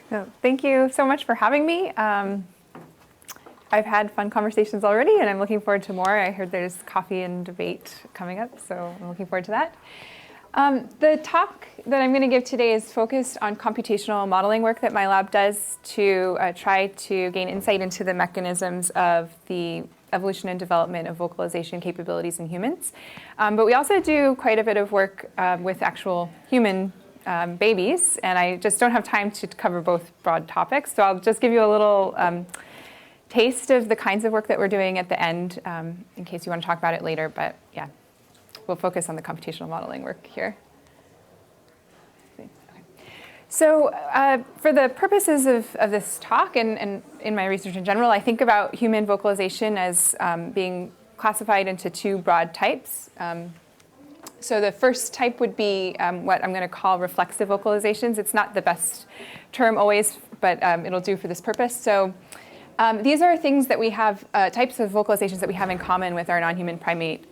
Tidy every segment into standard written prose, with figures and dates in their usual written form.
So thank you so much for having me. I've had fun conversations already, and I'm looking forward to more. I heard there's coffee and debate coming up, so I'm looking forward to that. The talk that I'm going to give today is focused on computational modeling work that my lab does to try to gain insight into the mechanisms of the evolution and development of vocalization capabilities in humans. But we also do quite a bit of work with actual human babies, and I just don't have time to cover both broad topics, so I'll just give you a little taste of the kinds of work that we're doing at the end in case you want to talk about it later, but yeah, we'll focus on the computational modeling work here. Okay. So for the purposes of this talk and in my research in general, I think about human vocalization as being classified into two broad types. So the first type would be what I'm going to call reflexive vocalizations. It's not the best term always, but it'll do for this purpose. So these are things that we have, types of vocalizations that we have in common with our non-human primate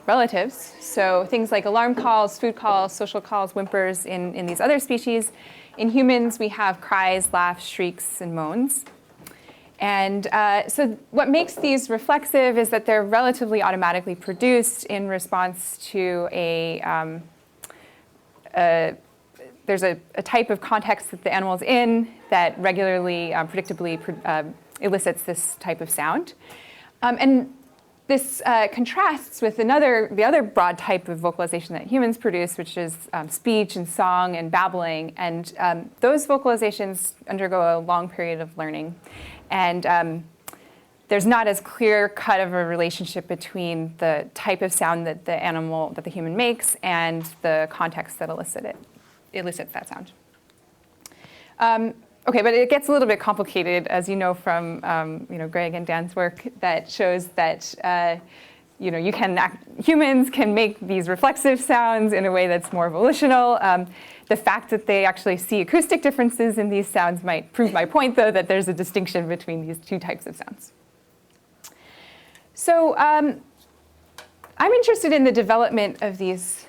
relatives. So things like alarm calls, food calls, social calls, whimpers in these other species. In humans, we have cries, laughs, shrieks, and moans. And so what makes these reflexive is that they're relatively automatically produced in response to there's a type of context that the animal's in that regularly, predictably elicits this type of sound. And this contrasts with the other broad type of vocalization that humans produce, which is speech and song and babbling. And those vocalizations undergo a long period of learning. And there's not as clear-cut of a relationship between the type of sound that the human makes and the context that elicits that sound. Okay, but it gets a little bit complicated, as you know from Greg and Dan's work, that shows that humans can make these reflexive sounds in a way that's more volitional. The fact that they actually see acoustic differences in these sounds might prove my point, though, that there's a distinction between these two types of sounds. So I'm interested in the development of these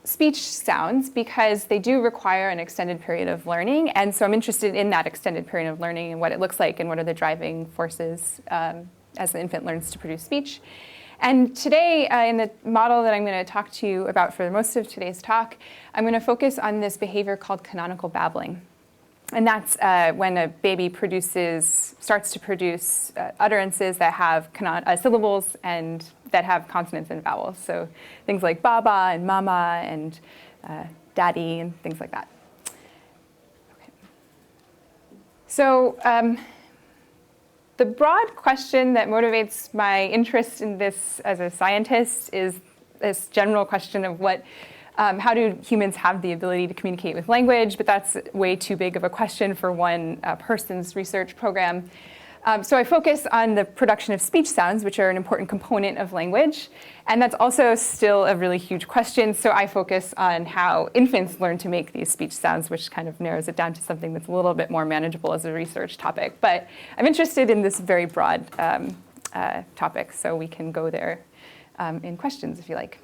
speech sounds because they do require an extended period of learning. And so I'm interested in that extended period of learning and what it looks like and what are the driving forces as the infant learns to produce speech. And today, in the model that I'm going to talk to you about for most of today's talk, I'm going to focus on this behavior called canonical babbling. And that's when a baby starts to produce utterances that have syllables and that have consonants and vowels. So things like baba and mama and daddy and things like that. Okay. So the broad question that motivates my interest in this as a scientist is this general question of how do humans have the ability to communicate with language? But that's way too big of a question for one person's research program. So I focus on the production of speech sounds, which are an important component of language. And that's also still a really huge question. So I focus on how infants learn to make these speech sounds, which kind of narrows it down to something that's a little bit more manageable as a research topic. But I'm interested in this very broad topic, so we can go there in questions if you like.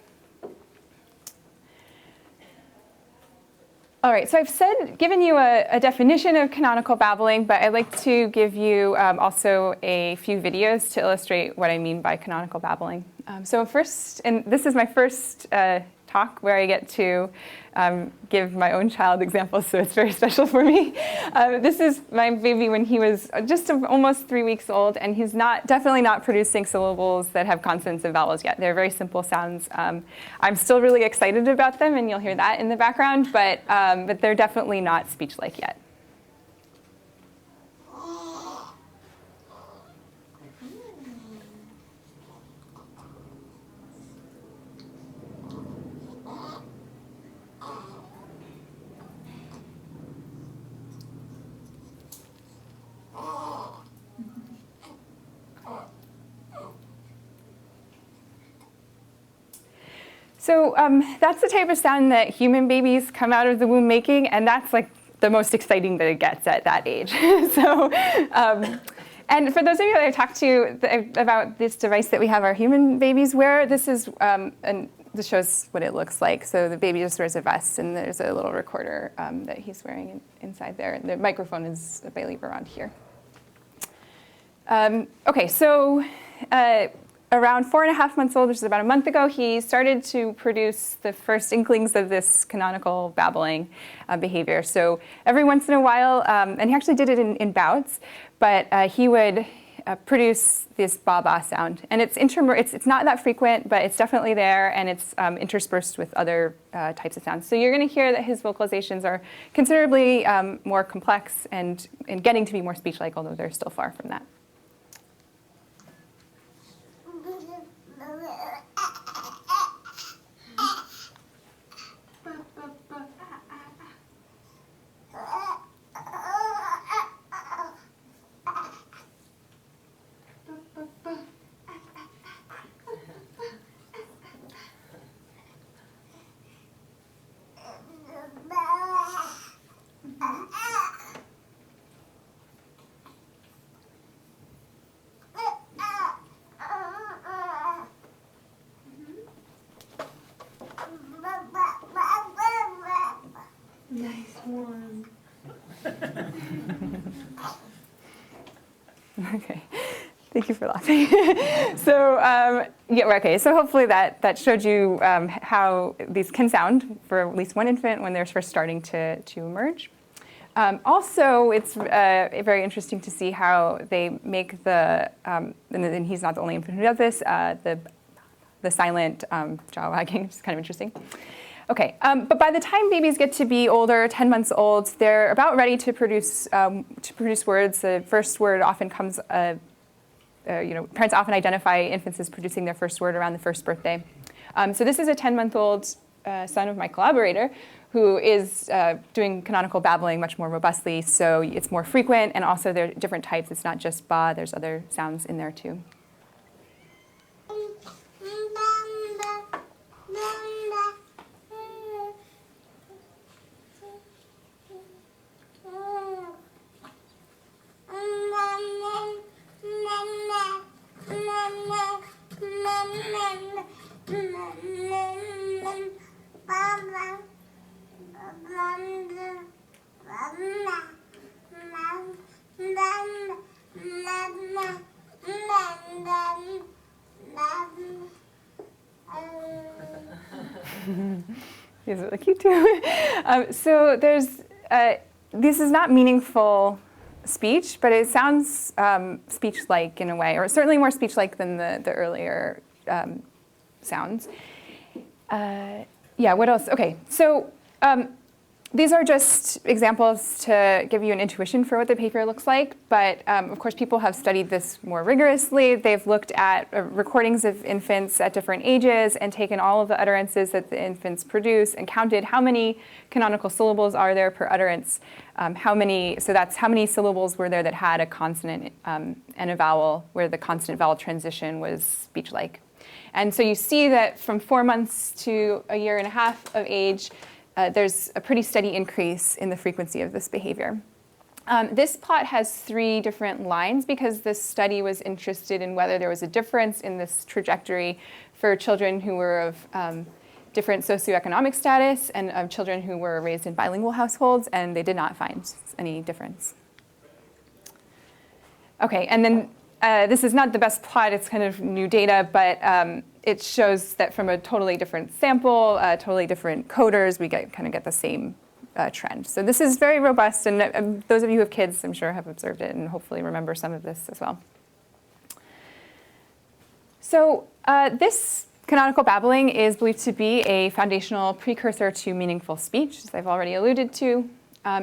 All right, so I've given you a definition of canonical babbling, but I'd like to give you also a few videos to illustrate what I mean by canonical babbling. So first, and this is my first talk where I get to give my own child examples, so it's very special for me. This is my baby when he was just almost 3 weeks old, and he's definitely not producing syllables that have consonants and vowels yet. They're very simple sounds. I'm still really excited about them, and you'll hear that in the background, but they're definitely not speech-like yet. So that's the type of sound that human babies come out of the womb making, and that's like the most exciting that it gets at that age. So, and for those of you that I talked to about this device that we have our human babies wear, this is this shows what it looks like. So the baby just wears a vest, and there's a little recorder that he's wearing inside there. And the microphone is, I believe, around here. Okay, so around 4.5 months old, which is about a month ago, he started to produce the first inklings of this canonical babbling behavior. So every once in a while, and he actually did it in bouts, but he would produce this ba-ba sound. And it's not that frequent, but it's definitely there, and it's interspersed with other types of sounds. So you're going to hear that his vocalizations are considerably more complex and getting to be more speech-like, although they're still far from that. Nice one. Okay, thank you for laughing. So yeah, okay. So hopefully that showed you how these can sound for at least one infant when they're first starting to emerge. Also, it's very interesting to see how they make the and he's not the only infant who does this. The silent jaw wagging, which is kind of interesting. Okay, but by the time babies get to be older, 10 months old, they're about ready to produce words. The first word often comes, parents often identify infants as producing their first word around the first birthday. So this is a 10-month-old son of my collaborator who is doing canonical babbling much more robustly, so it's more frequent, and also there are different types. It's not just ba, there's other sounds in there too. These are really cute too. So there's, this is not meaningful speech, but it sounds speech-like in a way, or certainly more speech-like than the earlier sounds. Yeah, what else? Okay, so these are just examples to give you an intuition for what the behavior looks like, but of course people have studied this more rigorously. They've looked at recordings of infants at different ages and taken all of the utterances that the infants produce and counted how many canonical syllables are there per utterance, so that's how many syllables were there that had a consonant and a vowel, where the consonant vowel transition was speech-like. And so you see that from 4 months to 1.5 years of age, there's a pretty steady increase in the frequency of this behavior. This plot has 3 different lines because this study was interested in whether there was a difference in this trajectory for children who were of different socioeconomic status and of children who were raised in bilingual households, and they did not find any difference. Okay, and then this is not the best plot, it's kind of new data, but it shows that from a totally different sample, totally different coders, we kind of get the same trend. So this is very robust, and those of you who have kids, I'm sure, have observed it and hopefully remember some of this as well. So this canonical babbling is believed to be a foundational precursor to meaningful speech, as I've already alluded to.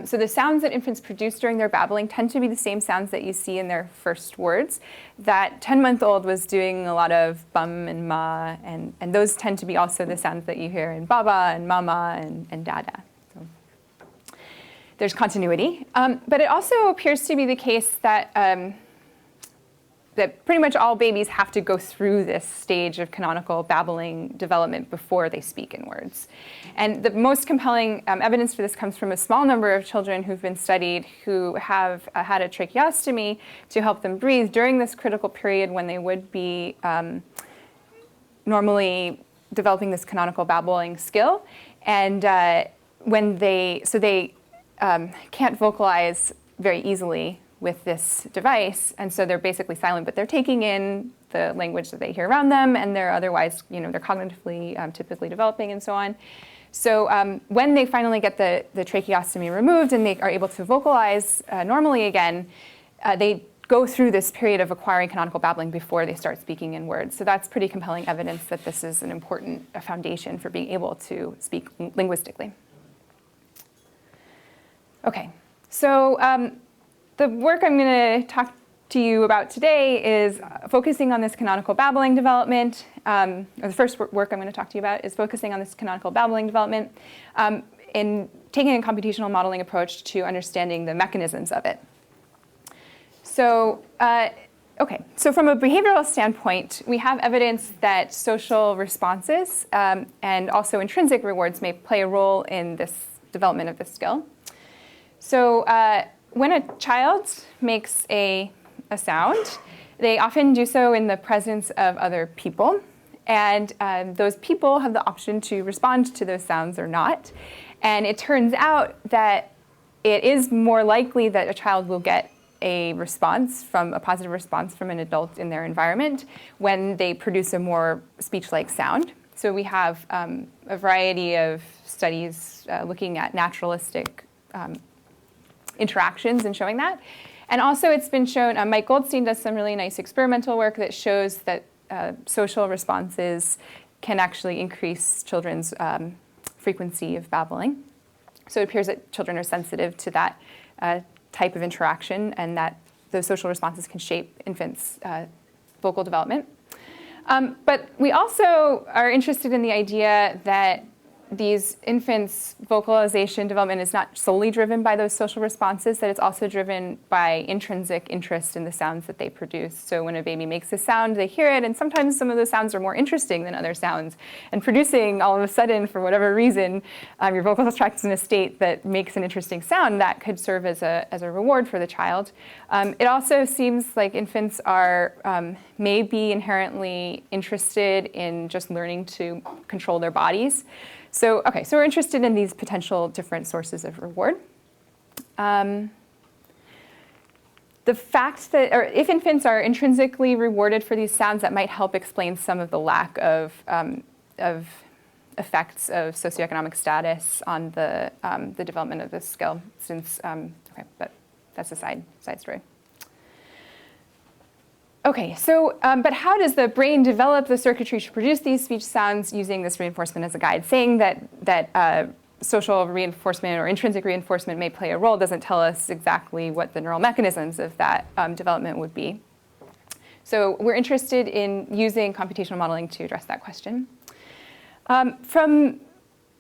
So the sounds that infants produce during their babbling tend to be the same sounds that you see in their first words. That 10-month-old was doing a lot of bum and ma, and those tend to be also the sounds that you hear in baba and mama and dada. So there's continuity. But it also appears to be the case that that pretty much all babies have to go through this stage of canonical babbling development before they speak in words. And the most compelling evidence for this comes from a small number of children who've been studied who have had a tracheostomy to help them breathe during this critical period when they would be normally developing this canonical babbling skill, and when they can't vocalize very easily with this device, and so they're basically silent, but they're taking in the language that they hear around them, and they're otherwise, they're cognitively typically developing and so on. So when they finally get the tracheostomy removed and they are able to vocalize normally again, they go through this period of acquiring canonical babbling before they start speaking in words. So that's pretty compelling evidence that this is an important foundation for being able to speak linguistically. Okay, so the work I'm going to talk to you about today is focusing on this canonical babbling development. Or the first work I'm going to talk to you about is focusing on this canonical babbling development in taking a computational modeling approach to understanding the mechanisms of it. So, so from a behavioral standpoint, we have evidence that social responses and also intrinsic rewards may play a role in this development of this skill. So when a child makes a sound, they often do so in the presence of other people. And those people have the option to respond to those sounds or not. And it turns out that it is more likely that a child will get a positive response from an adult in their environment when they produce a more speech-like sound. So we have a variety of studies looking at naturalistic interactions and showing that. And also it's been shown, Mike Goldstein does some really nice experimental work that shows that social responses can actually increase children's frequency of babbling. So it appears that children are sensitive to that type of interaction and that those social responses can shape infants' vocal development. But we also are interested in the idea that these infants' vocalization development is not solely driven by those social responses, that it's also driven by intrinsic interest in the sounds that they produce. So when a baby makes a sound, they hear it, and sometimes some of those sounds are more interesting than other sounds. And producing, all of a sudden, for whatever reason, your vocal tract is in a state that makes an interesting sound, that could serve as a reward for the child. It also seems like infants are maybe inherently interested in just learning to control their bodies. So we're interested in these potential different sources of reward. The fact that, or if infants are intrinsically rewarded for these sounds, that might help explain some of the lack of effects of socioeconomic status on the development of this skill. Since, but that's a side story. Okay, so, but how does the brain develop the circuitry to produce these speech sounds using this reinforcement as a guide? Saying that social reinforcement or intrinsic reinforcement may play a role doesn't tell us exactly what the neural mechanisms of that development would be. So we're interested in using computational modeling to address that question. From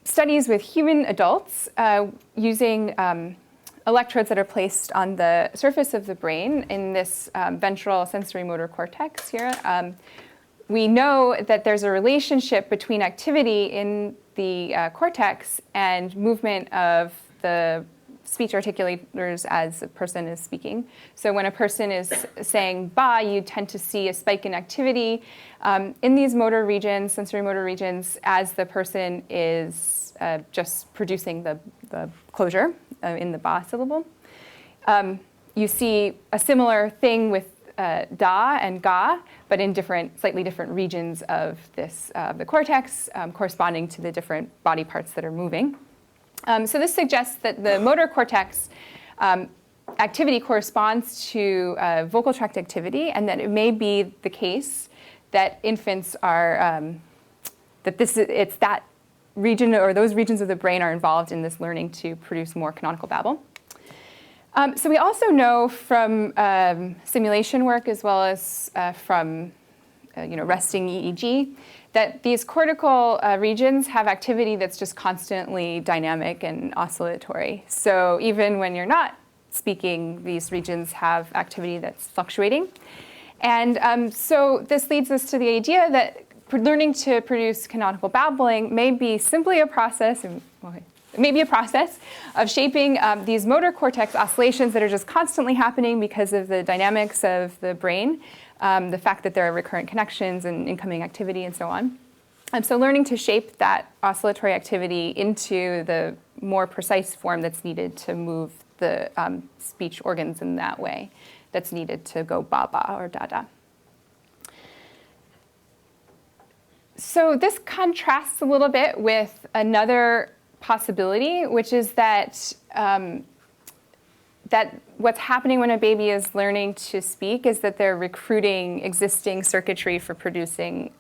studies with human adults using electrodes that are placed on the surface of the brain in this ventral sensory motor cortex here, we know that there's a relationship between activity in the cortex and movement of the speech articulators as a person is speaking. So when a person is saying ba, you tend to see a spike in activity in these motor regions, sensory motor regions, as the person is just producing the closure in the ba syllable. You see a similar thing with da and ga, but in slightly different regions of the cortex, corresponding to the different body parts that are moving. So this suggests that the motor cortex activity corresponds to vocal tract activity, and that it may be the case that infants are, it's that region or those regions of the brain are involved in this learning to produce more canonical babble. So we also know from simulation work as well as from resting EEG that these cortical regions have activity that's just constantly dynamic and oscillatory. So even when you're not speaking, these regions have activity that's fluctuating. And so this leads us to the idea that learning to produce canonical babbling may be simply a process, of shaping these motor cortex oscillations that are just constantly happening because of the dynamics of the brain, the fact that there are recurrent connections and incoming activity and so on. So learning to shape that oscillatory activity into the more precise form that's needed to move the speech organs in that way, that's needed to go ba-ba or da-da. So this contrasts a little bit with another possibility, which is that that what's happening when a baby is learning to speak is that they're recruiting existing circuitry for producing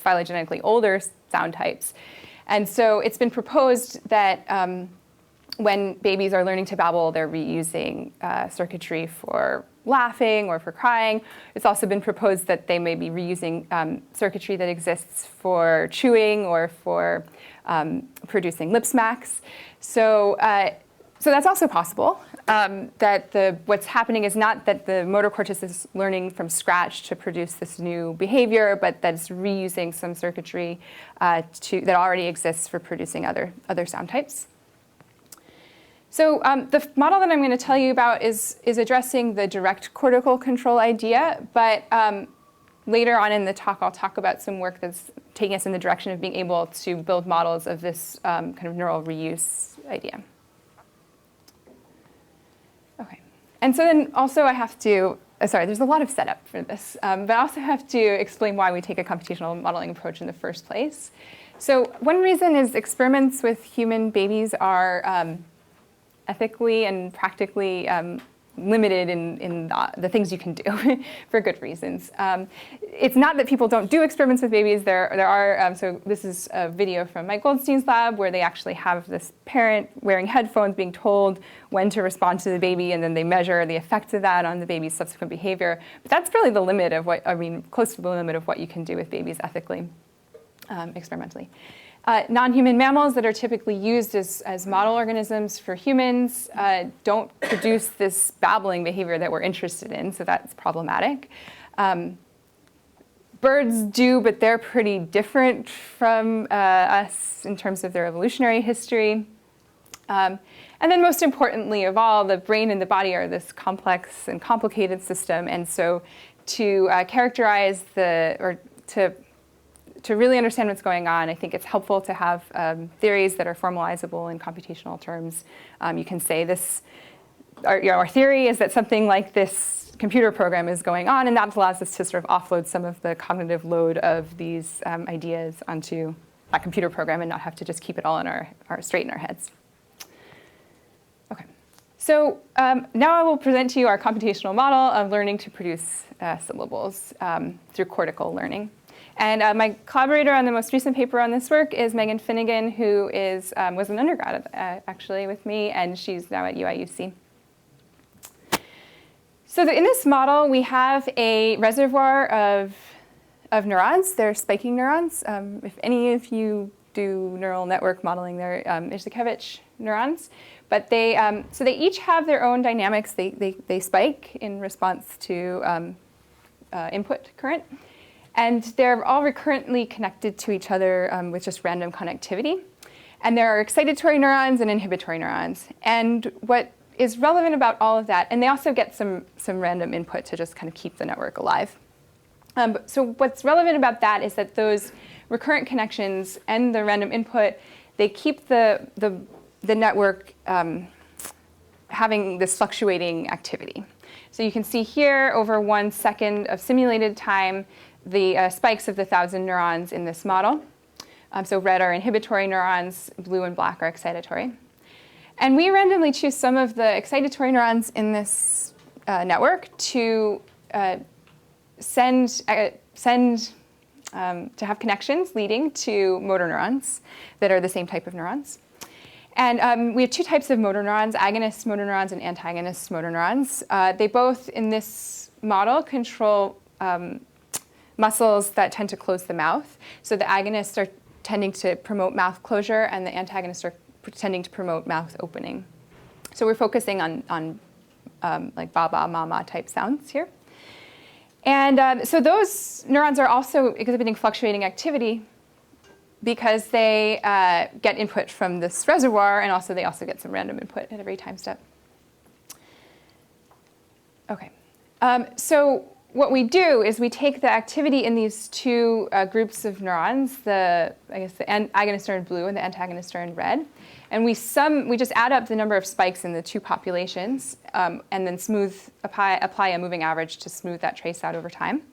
phylogenetically older sound types. And so it's been proposed that when babies are learning to babble, they're reusing circuitry for laughing or for crying. It's also been proposed that they may be reusing circuitry that exists for chewing or for producing lip smacks. So that's also possible. That what's happening is not that the motor cortex is learning from scratch to produce this new behavior, but that it's reusing some circuitry that already exists for producing other sound types. So the model that I'm going to tell you about is addressing the direct cortical control idea, but later on in the talk I'll talk about some work that's taking us in the direction of being able to build models of this kind of neural reuse idea. Okay, and so then also I have to, there's a lot of setup for this, but I also have to explain why we take a computational modeling approach in the first place. So one reason is experiments with human babies are ethically and practically limited in the things you can do for good reasons. It's not that people don't do experiments with babies. There are, so this is a video from Mike Goldstein's lab where they actually have this parent wearing headphones being told when to respond to the baby, and then they measure the effects of that on the baby's subsequent behavior. But that's really the limit of close to the limit of what you can do with babies ethically, experimentally. Non-human mammals that are typically used as model organisms for humans don't produce this babbling behavior that we're interested in, so that's problematic. Birds do, but they're pretty different from us in terms of their evolutionary history. And then most importantly of all, the brain and the body are this complex and complicated system, and so to characterize to really understand what's going on, I think it's helpful to have theories that are formalizable in computational terms. You can say this, our theory is that something like this computer program is going on, and that allows us to sort of offload some of the cognitive load of these ideas onto that computer program and not have to just keep it all in straight in our heads. Okay, so now I will present to you our computational model of learning to produce syllables through cortical learning. And my collaborator on the most recent paper on this work is Megan Finnegan, who was an undergrad actually with me, and she's now at UIUC. So in this model, we have a reservoir of neurons. They're spiking neurons. If any of you do neural network modeling, they're Izhikevich neurons. But so they each have their own dynamics. They spike in response to input current. And they're all recurrently connected to each other with just random connectivity. And there are excitatory neurons and inhibitory neurons. And what is relevant about all of that, and they also get some random input to just kind of keep the network alive. So what's relevant about that is that those recurrent connections and the random input, they keep the network having this fluctuating activity. So you can see here over 1 second of simulated time, the spikes of the 1,000 neurons in this model. So red are inhibitory neurons, blue and black are excitatory. And we randomly choose some of the excitatory neurons in this network to to have connections leading to motor neurons that are the same type of neurons. And we have two types of motor neurons, agonist motor neurons and antagonist motor neurons. They both, in this model, control muscles that tend to close the mouth. So the agonists are tending to promote mouth closure, and the antagonists are tending to promote mouth opening. So we're focusing on like baba, mama type sounds here. And so those neurons are also exhibiting fluctuating activity because they get input from this reservoir, and they also get some random input at every time step. Okay, so what we do is we take the activity in these two groups of neurons, the agonist are in blue and the antagonist are in red, and we just add up the number of spikes in the two populations, and then apply a moving average to smooth that trace out over time.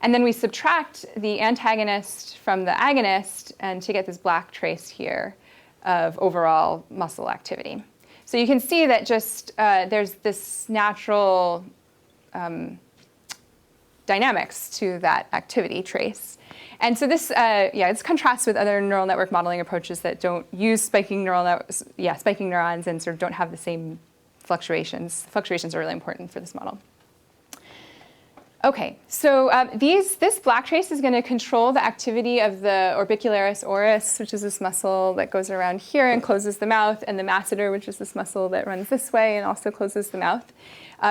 And then we subtract the antagonist from the agonist and to get this black trace here of overall muscle activity. So you can see that just there's this natural dynamics to that activity trace. And so this, this contrasts with other neural network modeling approaches that don't use spiking neurons and sort of don't have the same fluctuations. Fluctuations are really important for this model. Okay, so this black trace is going to control the activity of the orbicularis oris, which is this muscle that goes around here and closes the mouth, and the masseter, which is this muscle that runs this way and also closes the mouth.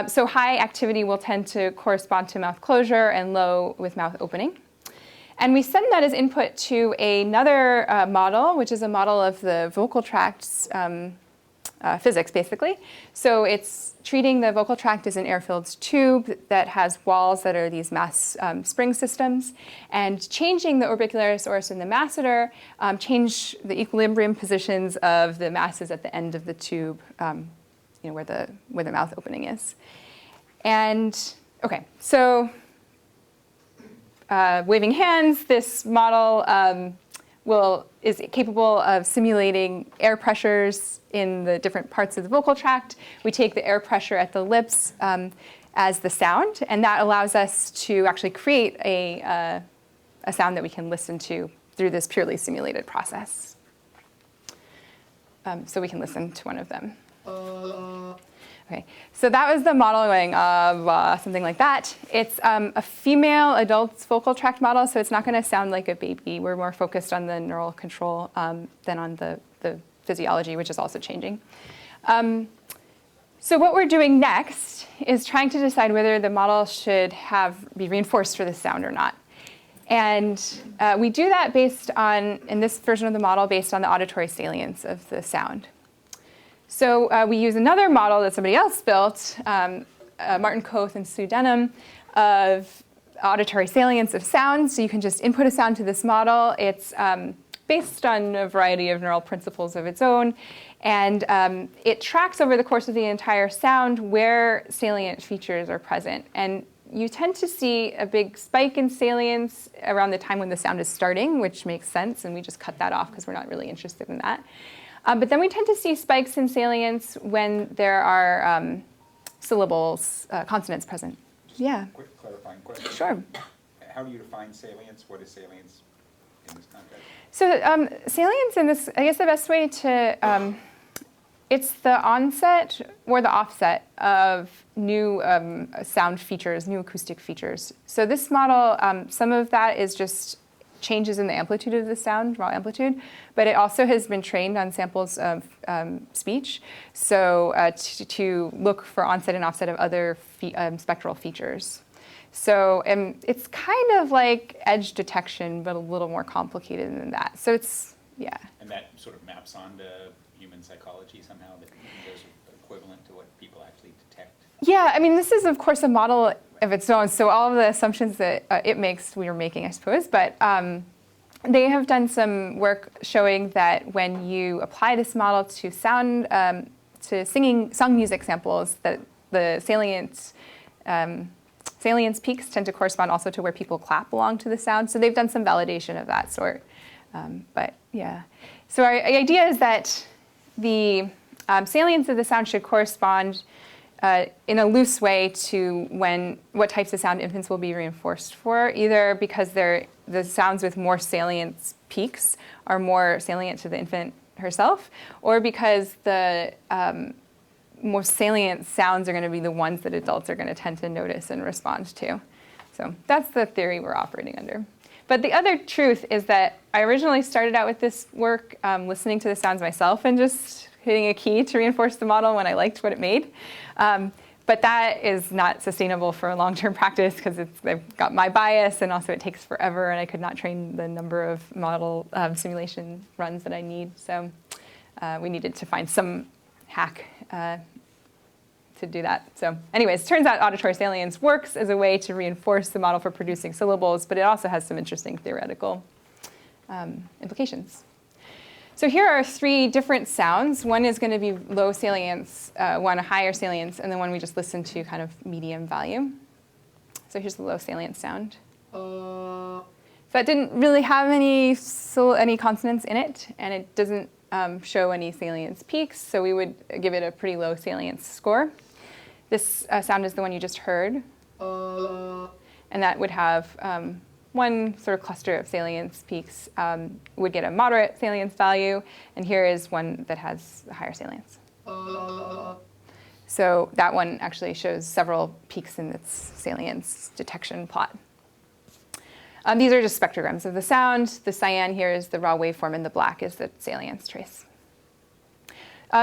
So high activity will tend to correspond to mouth closure and low with mouth opening. And we send that as input to another model, which is a model of the vocal tract's physics, basically. So it's treating the vocal tract as an air-filled tube that has walls that are these mass spring systems, and changing the orbicularis oris and the masseter change the equilibrium positions of the masses at the end of the tube, where the mouth opening is. And okay, so waving hands, this model is capable of simulating air pressures in the different parts of the vocal tract. We take the air pressure at the lips as the sound, and that allows us to actually create a sound that we can listen to through this purely simulated process. So we can listen to one of them. Okay, so that was the model going something like that. It's a female adult's vocal tract model, so it's not going to sound like a baby. We're more focused on the neural control than on the physiology, which is also changing. So what we're doing next is trying to decide whether the model should be reinforced for this sound or not. And we do that based on, in this version of the model, based on the auditory salience of the sound. So we use another model that somebody else built, Martin Koth and Sue Denham, of auditory salience of sound. So you can just input a sound to this model. It's based on a variety of neural principles of its own. And it tracks over the course of the entire sound where salient features are present. And you tend to see a big spike in salience around the time when the sound is starting, which makes sense. And we just cut that off because we're not really interested in that. But then we tend to see spikes in salience when there are syllables, consonants present. Yeah. Quick clarifying question. Sure. How do you define salience? What is salience in this context? So salience in this, I guess the best way to, it's the onset or the offset of new sound features, new acoustic features. So this model, some of that is just changes in the amplitude of the sound, raw amplitude, but it also has been trained on samples of speech, so to look for onset and offset of other spectral features. So it's kind of like edge detection, but a little more complicated than that. So it's, yeah. And that sort of maps onto human psychology somehow, that those are equivalent to what people actually detect? Yeah, I mean, this is, of course, a model of its own, so all of the assumptions that it makes, we are making, I suppose, but they have done some work showing that when you apply this model to sound, to sung music samples, that the salience peaks tend to correspond also to where people clap along to the sound, so they've done some validation of that sort. But yeah, so our idea is that the salience of the sound should correspond in a loose way to what types of sound infants will be reinforced for, either because the sounds with more salient peaks are more salient to the infant herself, or because the most salient sounds are going to be the ones that adults are going to tend to notice and respond to. So that's the theory we're operating under. But the other truth is that I originally started out with this work listening to the sounds myself and just hitting a key to reinforce the model when I liked what it made. But that is not sustainable for a long-term practice because I've got my bias, and also it takes forever, and I could not train the number of model simulation runs that I need. So we needed to find some hack to to do that. So anyways, turns out auditory salience works as a way to reinforce the model for producing syllables, but it also has some interesting theoretical implications. So here are 3 different sounds. One is going to be low salience, one a higher salience, and the one we just listened to kind of medium value. So here's the low salience sound. So that didn't really have any consonants in it, and it doesn't show any salience peaks, so we would give it a pretty low salience score. This sound is the one you just heard, and that would have one sort of cluster of salience peaks, would get a moderate salience value, and here is one that has a higher salience. So that one actually shows several peaks in its salience detection plot. These are just spectrograms of the sound. The cyan here is the raw waveform, and the black is the salience trace.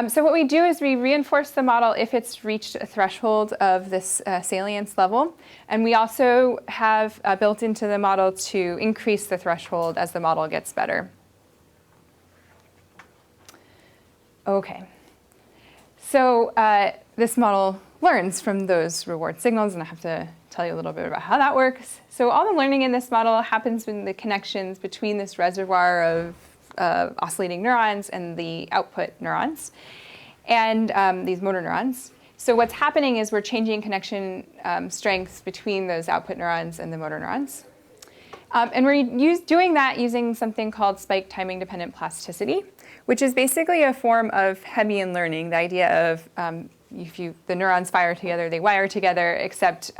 So what we do is we reinforce the model if it's reached a threshold of this salience level. And we also have built into the model to increase the threshold as the model gets better. OK. So this model learns from those reward signals, and I have to tell you a little bit about how that works. So all the learning in this model happens in the connections between this reservoir of oscillating neurons and the output neurons, and these motor neurons. So what's happening is we're changing connection strengths between those output neurons and the motor neurons. And we're doing that using something called spike timing dependent plasticity, which is basically a form of Hebbian learning, the idea of if the neurons fire together, they wire together, except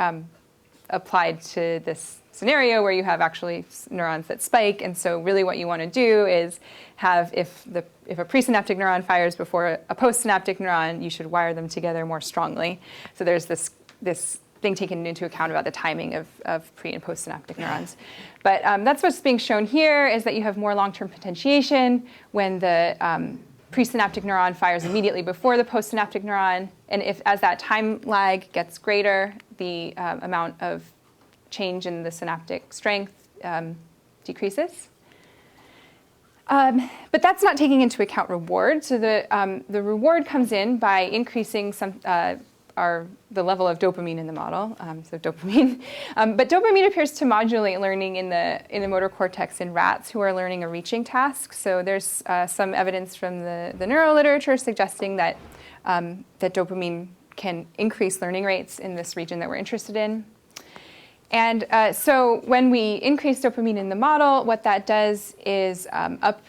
applied to this scenario where you have actually neurons that spike. And so really what you want to do is have, if a presynaptic neuron fires before a postsynaptic neuron, you should wire them together more strongly. So there's this thing taken into account about the timing of pre and postsynaptic neurons. But that's what's being shown here, is that you have more long-term potentiation when the presynaptic neuron fires immediately before the postsynaptic neuron. And as that time lag gets greater, the amount of change in the synaptic strength decreases. But that's not taking into account reward. So the reward comes in by increasing the level of dopamine in the model, so dopamine. But dopamine appears to modulate learning in the motor cortex in rats who are learning a reaching task. So there's some evidence from the neuro literature suggesting that dopamine can increase learning rates in this region that we're interested in. And so when we increase dopamine in the model, what that does is up-modulate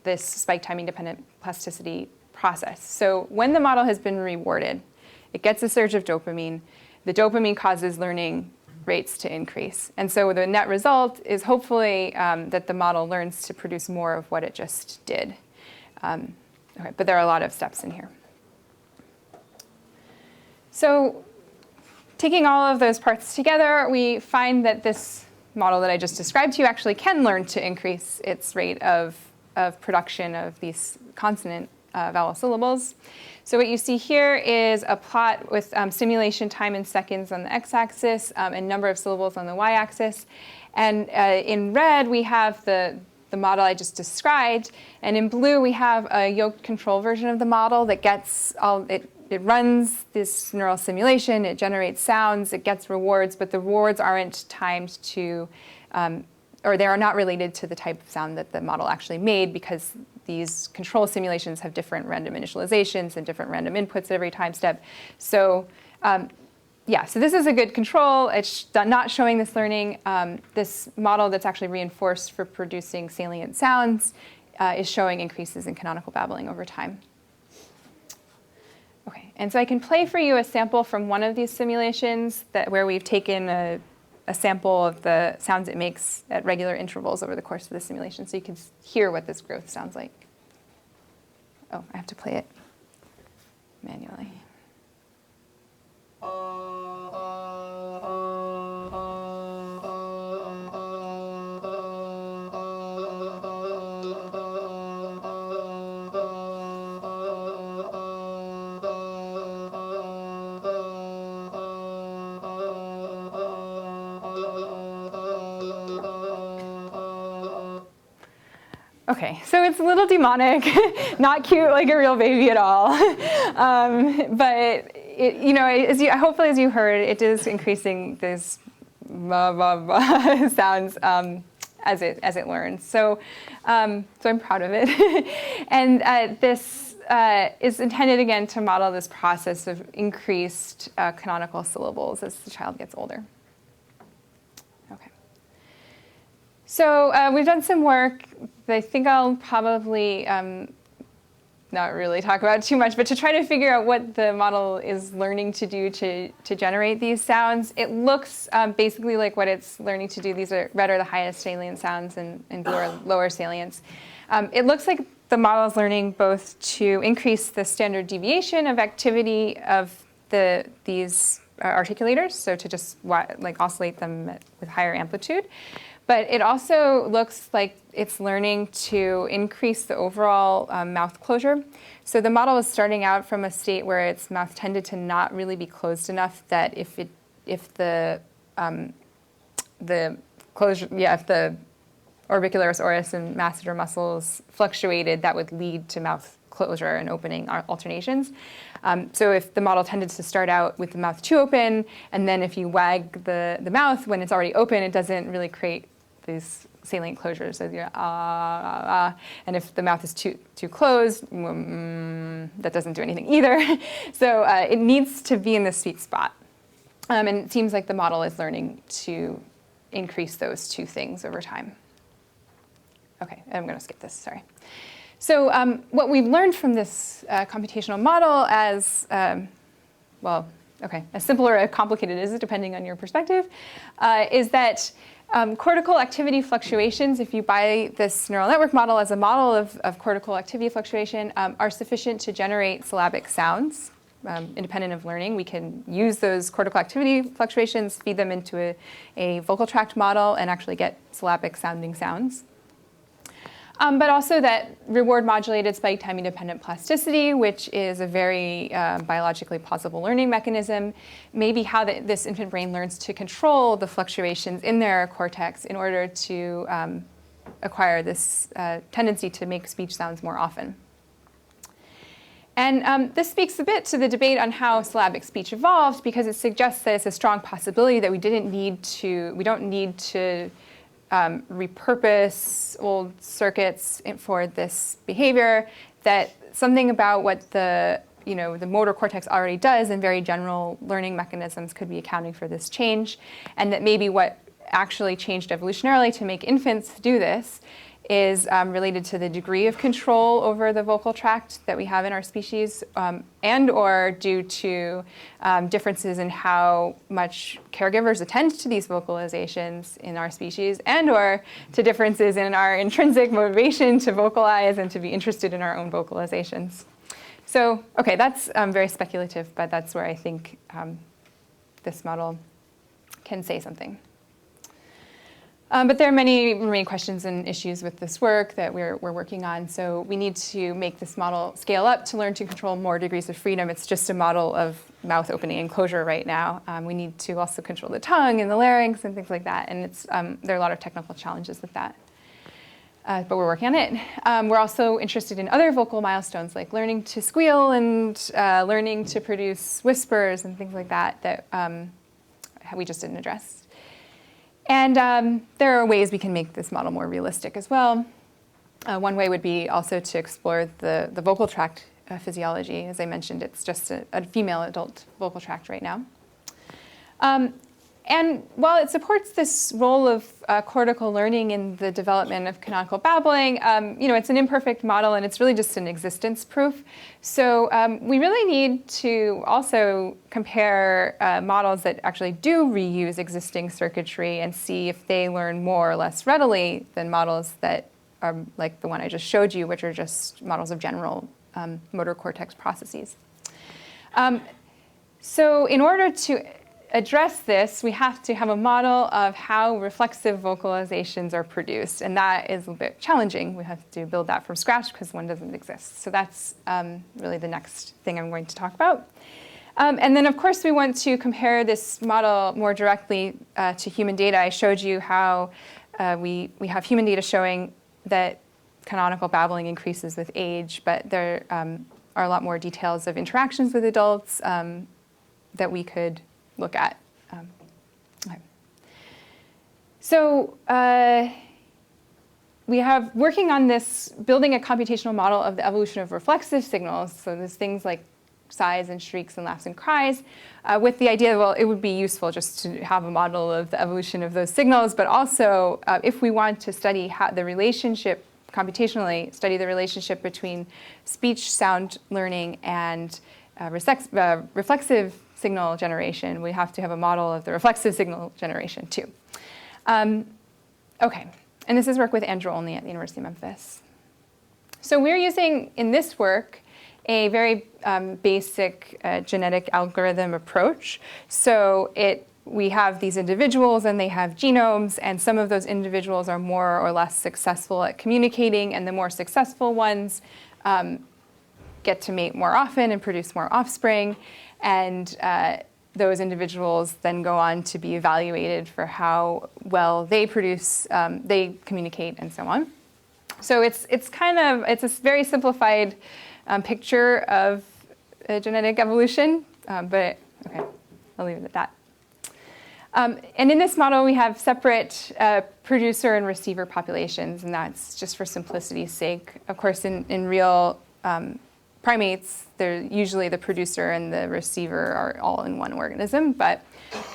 this spike timing dependent plasticity process. So when the model has been rewarded, it gets a surge of dopamine. The dopamine causes learning rates to increase. And so the net result is hopefully that the model learns to produce more of what it just did. Okay, but there are a lot of steps in here. So taking all of those parts together, we find that this model that I just described to you actually can learn to increase its rate of production of these consonant vowel syllables. So what you see here is a plot with simulation time in seconds on the x-axis and number of syllables on the y-axis. And in red, we have the model I just described. And in blue, we have a yoked control version of the model that gets it runs this neural simulation, it generates sounds, it gets rewards, but the rewards aren't timed to, or they are not related to the type of sound that the model actually made, because these control simulations have different random initializations and different random inputs at every time step. So yeah, so this is a good control. It's not showing this learning. This model that's actually reinforced for producing salient sounds is showing increases in canonical babbling over time. Okay, and so I can play for you a sample from one of these simulations where we've taken a sample of the sounds it makes at regular intervals over the course of the simulation, so you can hear what this growth sounds like. Oh, I have to play it manually. Okay, so it's a little demonic, not cute like a real baby at all. But hopefully as you heard, it is increasing this blah, blah, blah sounds as it learns. So I'm proud of it. And this is intended again to model this process of increased canonical syllables as the child gets older. Okay. So we've done some work that I think I'll probably not really talk about too much, but to try to figure out what the model is learning to do to generate these sounds. It looks basically like what it's learning to do. These are red are the highest salient sounds and blue are lower salience. It looks like the model is learning both to increase the standard deviation of activity of these articulators, so to just oscillate them with higher amplitude. But it also looks like it's learning to increase the overall mouth closure. So the model is starting out from a state where its mouth tended to not really be closed enough that if the orbicularis oris and masseter muscles fluctuated, that would lead to mouth closure and opening alternations. So if the model tended to start out with the mouth too open, and then if you wag the mouth when it's already open, it doesn't really create these salient closures. So you're and if the mouth is too closed, that doesn't do anything either. So it needs to be in the sweet spot. And it seems like the model is learning to increase those two things over time. Okay, I'm going to skip this, sorry. So what we've learned from this computational model as, as simple or as complicated as it, depending on your perspective, is that cortical activity fluctuations, if you buy this neural network model as a model of cortical activity fluctuation, are sufficient to generate syllabic sounds. Independent of learning, we can use those cortical activity fluctuations, feed them into a vocal tract model, and actually get syllabic sounding sounds. But also that reward modulated spike time independent plasticity, which is a very biologically plausible learning mechanism, may be how this infant brain learns to control the fluctuations in their cortex in order to acquire this tendency to make speech sounds more often. And this speaks a bit to the debate on how syllabic speech evolved, because it suggests that it's a strong possibility that we don't need to repurpose old circuits for this behavior, that something about what the motor cortex already does and very general learning mechanisms could be accounting for this change, and that maybe what actually changed evolutionarily to make infants do this is related to the degree of control over the vocal tract that we have in our species, and or due to differences in how much caregivers attend to these vocalizations in our species, and or to differences in our intrinsic motivation to vocalize and to be interested in our own vocalizations. So, okay, that's very speculative, but that's where I think this model can say something. But there are many remaining questions and issues with this work that we're working on. So we need to make this model scale up to learn to control more degrees of freedom. It's just a model of mouth opening and closure right now. We need to also control the tongue and the larynx and things like that. And there are a lot of technical challenges with that. But we're working on it. We're also interested in other vocal milestones, like learning to squeal and learning to produce whispers and things like that we just didn't address. And there are ways we can make this model more realistic as well. One way would be also to explore the vocal tract physiology. As I mentioned, it's just a female adult vocal tract right now. And while it supports this role of cortical learning in the development of canonical babbling, it's an imperfect model, and it's really just an existence proof. So we really need to also compare models that actually do reuse existing circuitry and see if they learn more or less readily than models that are like the one I just showed you, which are just models of general motor cortex processes. So in order to address this, we have to have a model of how reflexive vocalizations are produced, and that is a bit challenging. We have to build that from scratch because one doesn't exist. So that's really the next thing I'm going to talk about. And then, of course, we want to compare this model more directly to human data. I showed you how we have human data showing that canonical babbling increases with age, but there are a lot more details of interactions with adults that we could look at. Okay. So we have working on this, building a computational model of the evolution of reflexive signals. So there's things like sighs and shrieks and laughs and cries, with the idea, well, it would be useful just to have a model of the evolution of those signals, but also if we want to study how the relationship, computationally study the relationship between speech sound learning and reflexive signal generation, we have to have a model of the reflexive signal generation too. Okay, and this is work with Andrew Olney at the University of Memphis. So we're using, in this work, a very basic genetic algorithm approach. So we have these individuals and they have genomes, and some of those individuals are more or less successful at communicating, and the more successful ones get to mate more often and produce more offspring. And those individuals then go on to be evaluated for how well they produce, they communicate, and so on. So it's a very simplified picture of genetic evolution, but okay, I'll leave it at that. And in this model, we have separate producer and receiver populations, and that's just for simplicity's sake. Of course, in real primates, they're usually the producer and the receiver are all in one organism, but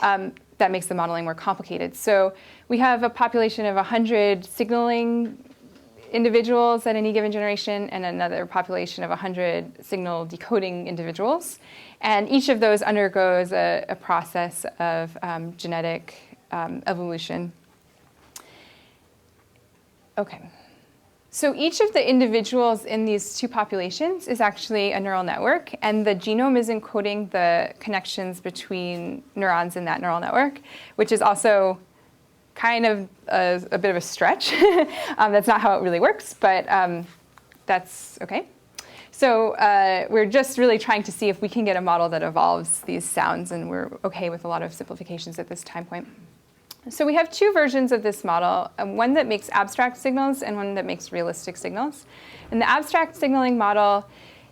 that makes the modeling more complicated. So we have a population of 100 signaling individuals at any given generation, and another population of 100 signal decoding individuals. And each of those undergoes a process of genetic evolution. Okay. So each of the individuals in these two populations is actually a neural network, and the genome is encoding the connections between neurons in that neural network, which is also kind of a bit of a stretch. That's not how it really works, but that's okay. So we're just really trying to see if we can get a model that evolves these sounds, and we're okay with a lot of simplifications at this time point. So we have two versions of this model, one that makes abstract signals and one that makes realistic signals. And the abstract signaling model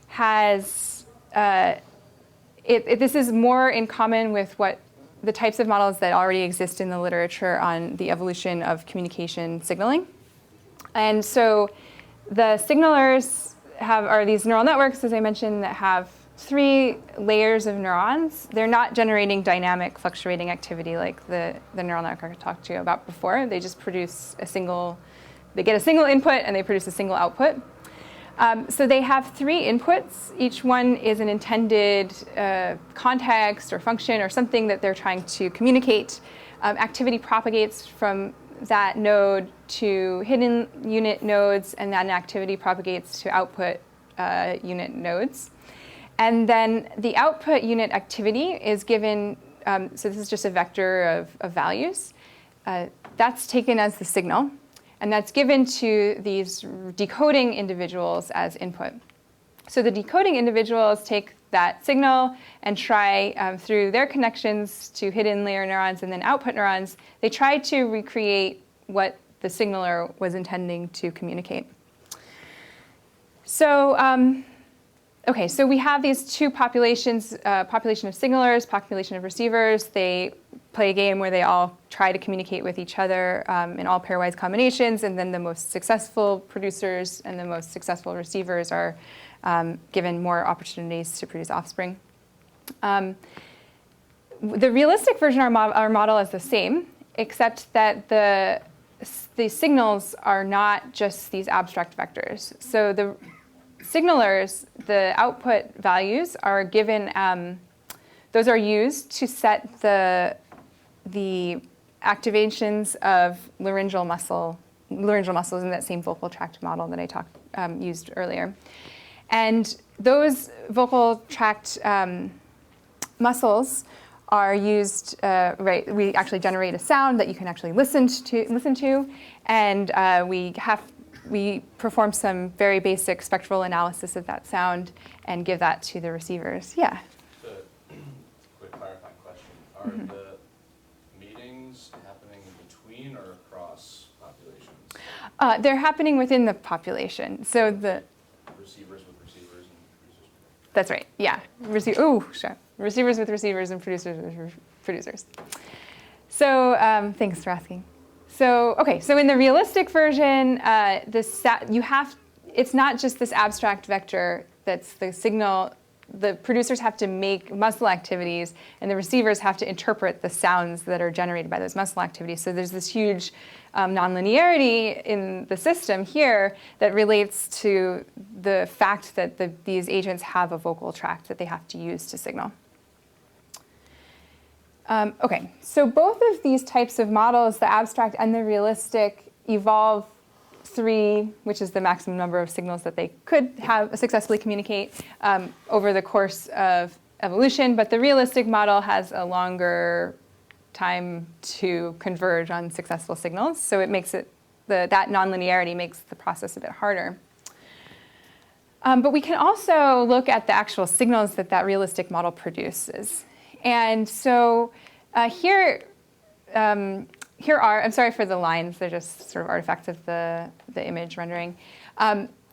has, this is more in common with what the types of models that already exist in the literature on the evolution of communication signaling. And so the signalers are these neural networks, as I mentioned, that have 3 layers of neurons. They're not generating dynamic fluctuating activity like the neural network I talked to you about before. They just produce they get a single input and they produce a single output. So they have 3 inputs. Each one is an intended context or function or something that they're trying to communicate. Activity propagates from that node to hidden unit nodes, and then activity propagates to output unit nodes. And then the output unit activity is given, so this is just a vector of values. That's taken as the signal. And that's given to these decoding individuals as input. So the decoding individuals take that signal and try, through their connections to hidden layer neurons and then output neurons, they try to recreate what the signaler was intending to communicate. So, okay, so we have these two populations, population of signalers, population of receivers. They play a game where they all try to communicate with each other in all pairwise combinations, and then the most successful producers and the most successful receivers are given more opportunities to produce offspring. The realistic version of our model is the same, except that the signals are not just these abstract vectors. So the signalers, the output values are given, those are used to set the activations of laryngeal muscles in that same vocal tract model that I used earlier. And those vocal tract muscles are used, we actually generate a sound that you can actually listen to, and we perform some very basic spectral analysis of that sound and give that to the receivers. Yeah? Quick clarifying question. Are the meetings happening in between or across populations? They're happening within the population. So the Receivers with receivers and producers. that's right. Yeah. Sure. Receivers with receivers and producers with producers. So thanks for asking. So okay. So in the realistic version, it's not just this abstract vector that's the signal. The producers have to make muscle activities, and the receivers have to interpret the sounds that are generated by those muscle activities. So there's this huge nonlinearity in the system here that relates to the fact that these agents have a vocal tract that they have to use to signal. Okay, so both of these types of models, the abstract and the realistic, evolve 3, which is the maximum number of signals that they could have successfully communicate over the course of evolution. But the realistic model has a longer time to converge on successful signals. So it makes it, that nonlinearity makes the process a bit harder. But we can also look at the actual signals that realistic model produces. And so here are, I'm sorry for the lines, they're just sort of artifacts of the image rendering.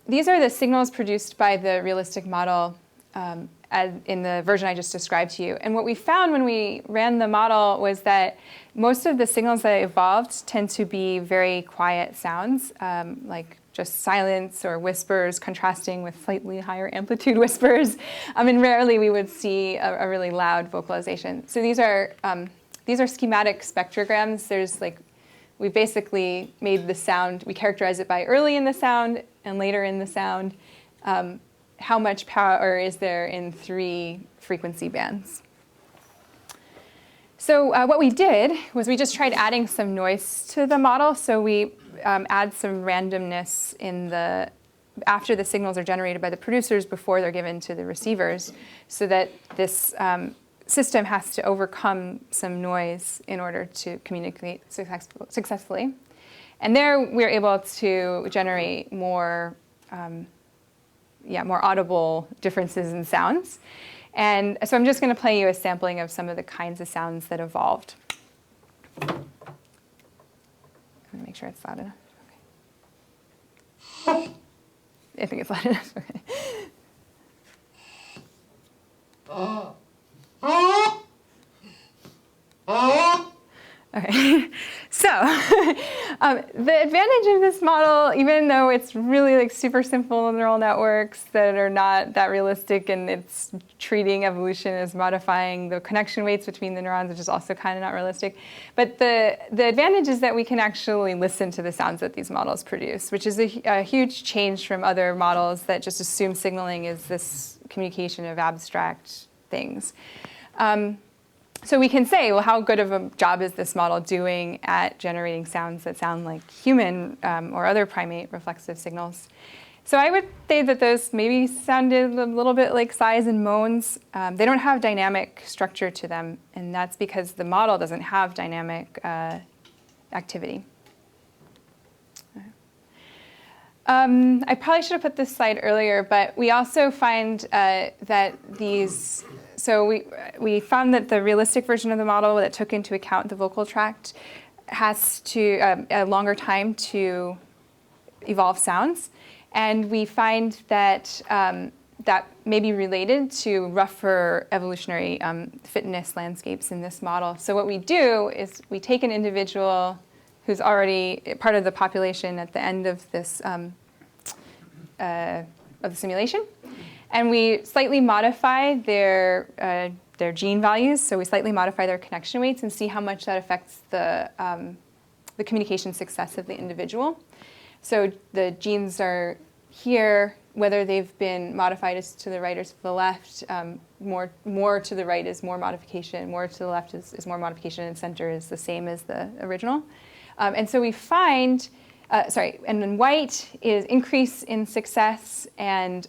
These are the signals produced by the realistic model in the version I just described to you. And what we found when we ran the model was that most of the signals that evolved tend to be very quiet sounds, like just silence or whispers contrasting with slightly higher amplitude whispers. And rarely we would see a really loud vocalization. So these are schematic spectrograms. We basically made the sound, we characterize it by early in the sound and later in the sound. How much power is there in 3 frequency bands? So what we did was we just tried adding some noise to the model. So we add some randomness after the signals are generated by the producers before they're given to the receivers, so that this system has to overcome some noise in order to communicate successfully. And there we're able to generate more audible differences in sounds. And so I'm just going to play you a sampling of some of the kinds of sounds that evolved. I'm going to make sure it's loud enough. Okay. I think it's loud enough. Okay. Okay, so the advantage of this model, even though it's really super simple neural networks that are not that realistic, and it's treating evolution as modifying the connection weights between the neurons, which is also kind of not realistic. But the advantage is that we can actually listen to the sounds that these models produce, which is a huge change from other models that just assume signaling is this communication of abstract things. So we can say, well, how good of a job is this model doing at generating sounds that sound like human or other primate reflexive signals? So I would say that those maybe sounded a little bit like sighs and moans. They don't have dynamic structure to them, and that's because the model doesn't have dynamic activity. I probably should have put this slide earlier, but we also find that these, so we found that the realistic version of the model that took into account the vocal tract has a longer time to evolve sounds. And we find that that may be related to rougher evolutionary fitness landscapes in this model. So what we do is we take an individual who's already part of the population at the end of this of the simulation, and we slightly modify their gene values. So we slightly modify their connection weights and see how much that affects the communication success of the individual. So the genes are here, whether they've been modified as to the right or to the left. More to the right is more modification, more to the left is more modification, and center is the same as the original. And so we find, and then white is increase in success, and,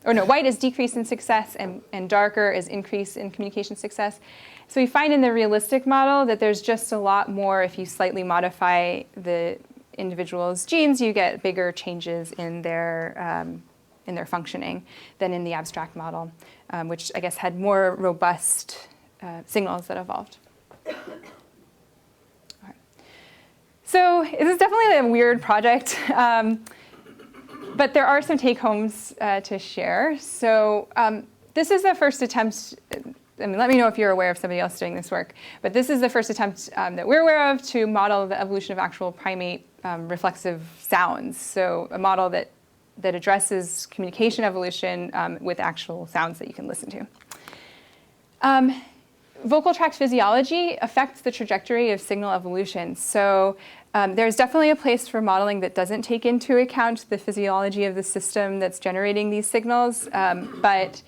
white is decrease in success, and darker is increase in communication success. So we find in the realistic model that there's just a lot more. If you slightly modify the individual's genes, you get bigger changes in their functioning than in the abstract model, which I guess had more robust signals that evolved. So this is definitely a weird project, but there are some take-homes to share. So this is the first attempt. I mean, let me know if you're aware of somebody else doing this work. But this is the first attempt that we're aware of to model the evolution of actual primate reflexive sounds. So a model that addresses communication evolution with actual sounds that you can listen to. Vocal tract physiology affects the trajectory of signal evolution. So there's definitely a place for modeling that doesn't take into account the physiology of the system that's generating these signals, but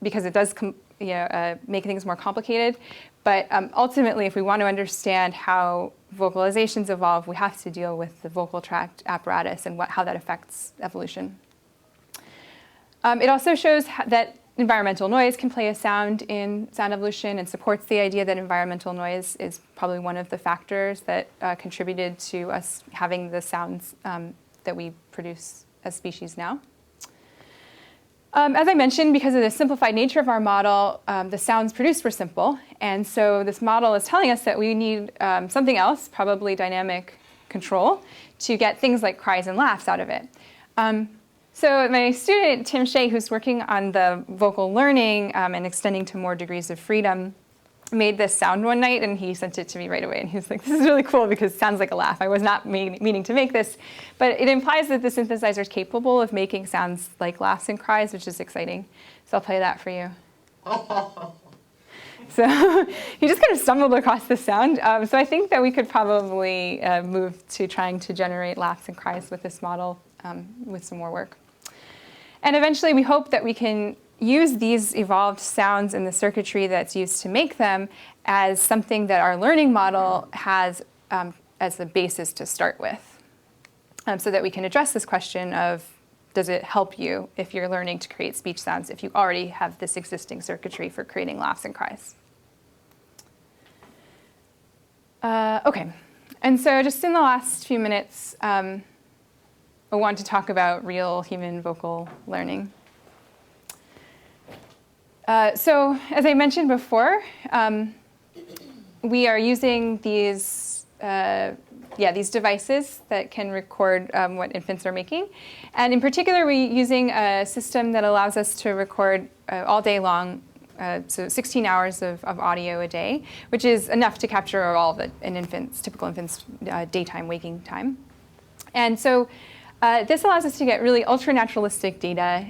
because it does make things more complicated. But ultimately, if we want to understand how vocalizations evolve, we have to deal with the vocal tract apparatus and how that affects evolution. It also shows that environmental noise can play a sound in sound evolution and supports the idea that environmental noise is probably one of the factors that contributed to us having the sounds that we produce as species now. As I mentioned, because of the simplified nature of our model, the sounds produced were simple. And so this model is telling us that we need something else, probably dynamic control, to get things like cries and laughs out of it. So my student, Tim Shea, who's working on the vocal learning and extending to more degrees of freedom, made this sound one night, and he sent it to me right away. And he was like, this is really cool because it sounds like a laugh. I was not meaning to make this. But it implies that the synthesizer is capable of making sounds like laughs and cries, which is exciting. So I'll play that for you. So he just kind of stumbled across this sound. So I think that we could probably move to trying to generate laughs and cries with this model with some more work. And eventually, we hope that we can use these evolved sounds in the circuitry that's used to make them as something that our learning model has as the basis to start with, so that we can address this question of, does it help you if you're learning to create speech sounds if you already have this existing circuitry for creating laughs and cries? OK, and so just in the last few minutes, I want to talk about real human vocal learning. So as I mentioned before, we are using these devices that can record what infants are making. And in particular, we're using a system that allows us to record all day long, so 16 hours of audio a day, which is enough to capture all of typical infant's daytime waking time. And so this allows us to get really ultra-naturalistic data.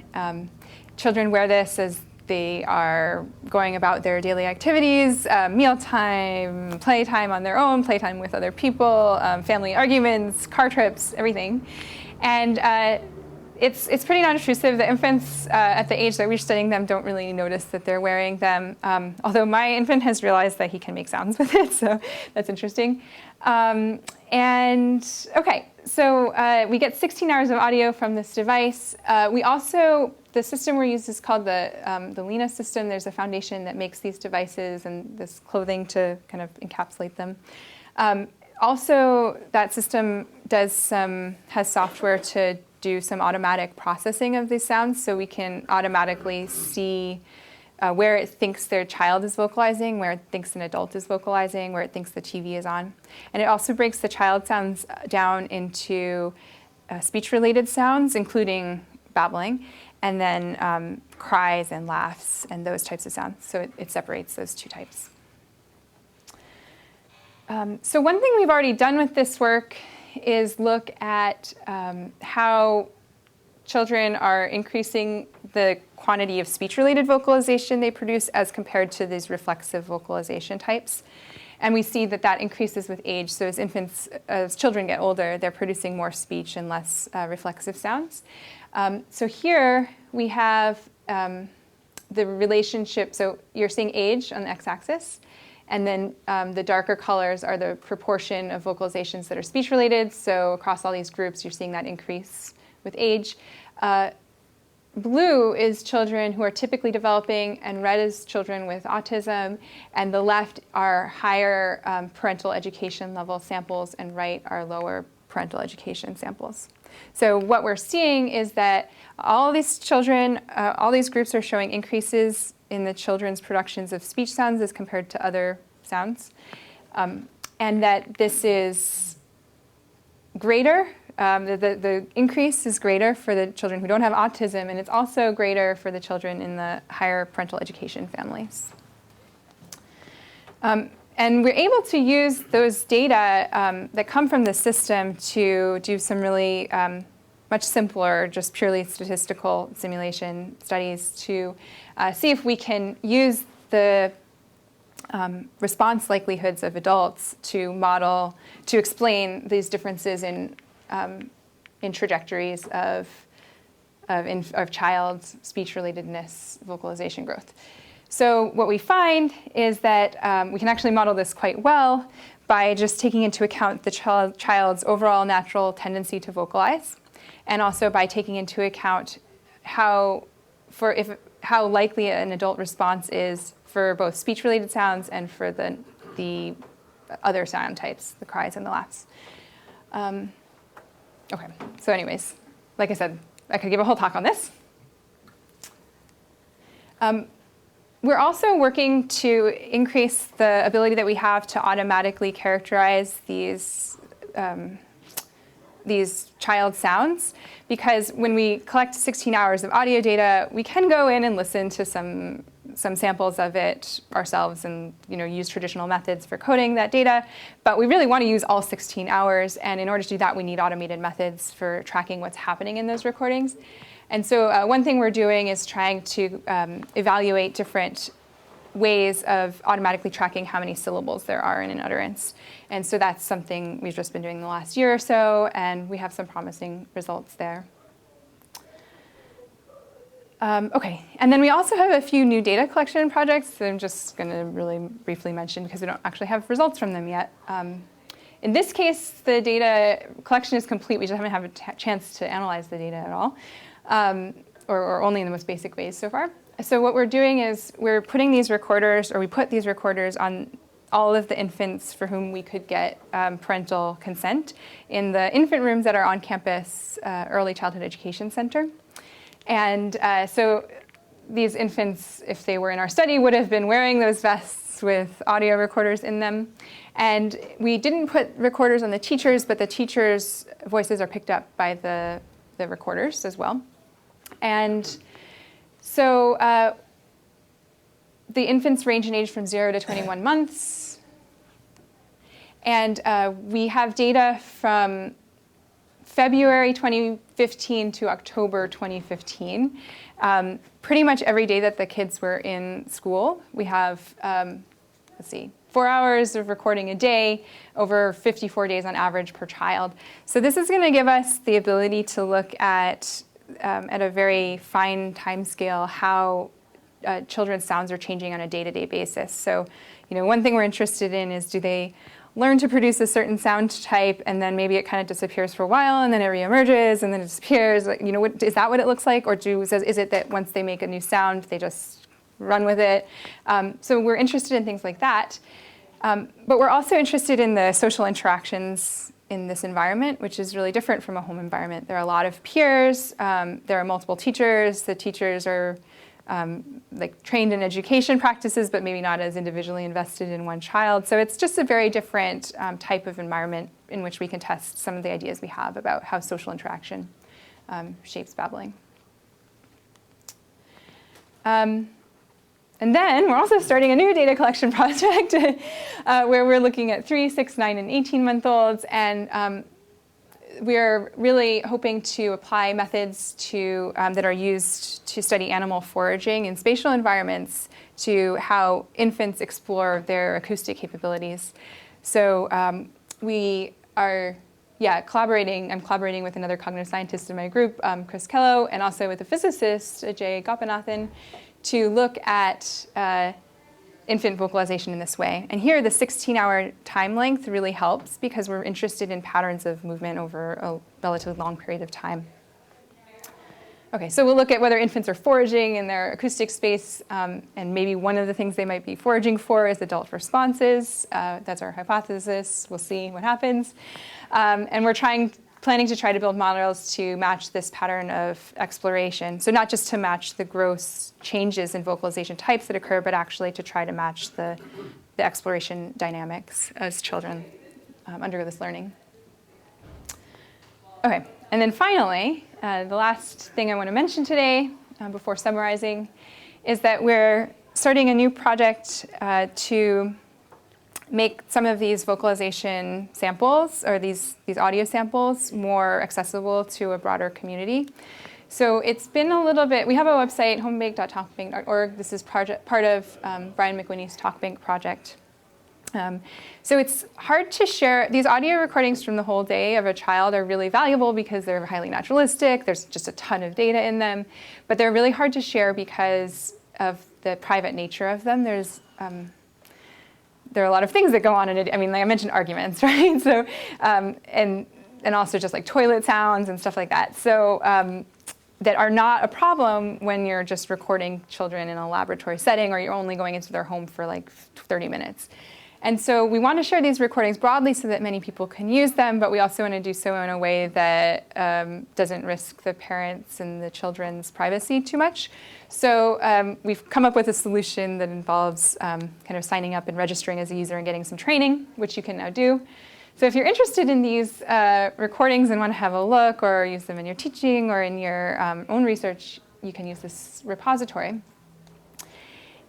Children wear this as they are going about their daily activities, mealtime, playtime on their own, playtime with other people, family arguments, car trips, everything. And it's pretty non-intrusive. The infants at the age that we're studying them don't really notice that they're wearing them, although my infant has realized that he can make sounds with it, so that's interesting. So we get 16 hours of audio from this device. The system we use is called the Lena system. There's a foundation that makes these devices and this clothing to kind of encapsulate them. Also, that system has software to do some automatic processing of these sounds, so we can automatically see where it thinks their child is vocalizing, where it thinks an adult is vocalizing, where it thinks the TV is on. And it also breaks the child sounds down into speech-related sounds, including babbling, and then cries and laughs and those types of sounds. So it separates those two types. So one thing we've already done with this work is look at how children are increasing the quantity of speech-related vocalization they produce as compared to these reflexive vocalization types. And we see that that increases with age. So as children get older, they're producing more speech and less reflexive sounds. So here we have the relationship. So you're seeing age on the x-axis. And then the darker colors are the proportion of vocalizations that are speech-related. So across all these groups, you're seeing that increase with age. Blue is children who are typically developing, and red is children with autism. And the left are higher parental education level samples, and right are lower parental education samples. So what we're seeing is that all these children, all these groups are showing increases in the children's productions of speech sounds as compared to other sounds. And that this is greater. The increase is greater for the children who don't have autism, and it's also greater for the children in the higher parental education families. And we're able to use those data that come from the system to do some really much simpler, just purely statistical simulation studies to see if we can use the response likelihoods of adults to model, to explain these differences in trajectories of child's speech relatedness, vocalization growth. So what we find is that we can actually model this quite well by just taking into account the child's overall natural tendency to vocalize, and also by taking into account how likely an adult response is for both speech-related sounds and for the other sound types, the cries and the laughs. Okay, so anyways, like I said, I could give a whole talk on this. We're also working to increase the ability that we have to automatically characterize these child sounds, because when we collect 16 hours of audio data, we can go in and listen to some samples of it ourselves and use traditional methods for coding that data, but we really want to use all 16 hours, and in order to do that, we need automated methods for tracking what's happening in those recordings. And so one thing we're doing is trying to evaluate different ways of automatically tracking how many syllables there are in an utterance. And so that's something we've just been doing the last year or so, and we have some promising results there. Okay, and then we also have a few new data collection projects that I'm just going to really briefly mention because we don't actually have results from them yet. In this case, the data collection is complete. We just haven't had a chance to analyze the data at all. Or only in the most basic ways so far. So what we're doing is we're putting these recorders, or we put these recorders on all of the infants for whom we could get parental consent in the infant rooms that are on campus Early Childhood Education Center. And so these infants, if they were in our study, would have been wearing those vests with audio recorders in them. And we didn't put recorders on the teachers, but the teachers' voices are picked up by the recorders as well. And so the infants range in age from 0 to 21 months. And we have data from February 2015 to October 2015. Pretty much every day that the kids were in school, we have, 4 hours of recording a day, over 54 days on average per child. So this is going to give us the ability to look at a very fine time scale how children's sounds are changing on a day-to-day basis. So, one thing we're interested in is, do they learn to produce a certain sound type, and then maybe it kind of disappears for a while, and then it reemerges, and then it disappears? Is that what it looks like, or is it that once they make a new sound, they just run with it? So we're interested in things like that. But we're also interested in the social interactions in this environment, which is really different from a home environment. There are a lot of peers. There are multiple teachers. The teachers are trained in education practices, but maybe not as individually invested in one child. So it's just a very different type of environment in which we can test some of the ideas we have about how social interaction shapes babbling. And then we're also starting a new data collection project where we're looking at 3, 6, 9, and 18-month-olds. And we're really hoping to apply methods that are used to study animal foraging in spatial environments to how infants explore their acoustic capabilities. So we are collaborating. I'm collaborating with another cognitive scientist in my group, Chris Kello, and also with a physicist, Jay Gopanathan, to look at infant vocalization in this way. And here, the 16-hour time length really helps because we're interested in patterns of movement over a relatively long period of time. Okay, so we'll look at whether infants are foraging in their acoustic space, and maybe one of the things they might be foraging for is adult responses. That's our hypothesis. We'll see what happens. And we're planning to try to build models to match this pattern of exploration. So not just to match the gross changes in vocalization types that occur, but actually to try to match the exploration dynamics as children undergo this learning. Okay, and then finally, the last thing I want to mention today before summarizing is that we're starting a new project to make some of these vocalization samples or these audio samples more accessible to a broader community. So it's been a little bit, we have a website, homebank.talkbank.org. This is part of Brian McWhinney's TalkBank project. So it's hard to share. These audio recordings from the whole day of a child are really valuable because they're highly naturalistic. There's just a ton of data in them. But they're really hard to share because of the private nature of them. There are a lot of things that go on in it. I mean, like I mentioned arguments, right? So, and also just like toilet sounds and stuff like that. So that are not a problem when you're just recording children in a laboratory setting or you're only going into their home for like 30 minutes. And so we want to share these recordings broadly so that many people can use them, but we also want to do so in a way that doesn't risk the parents and the children's privacy too much. So we've come up with a solution that involves kind of signing up and registering as a user and getting some training, which you can now do. So if you're interested in these recordings and want to have a look or use them in your teaching or in your own research, you can use this repository.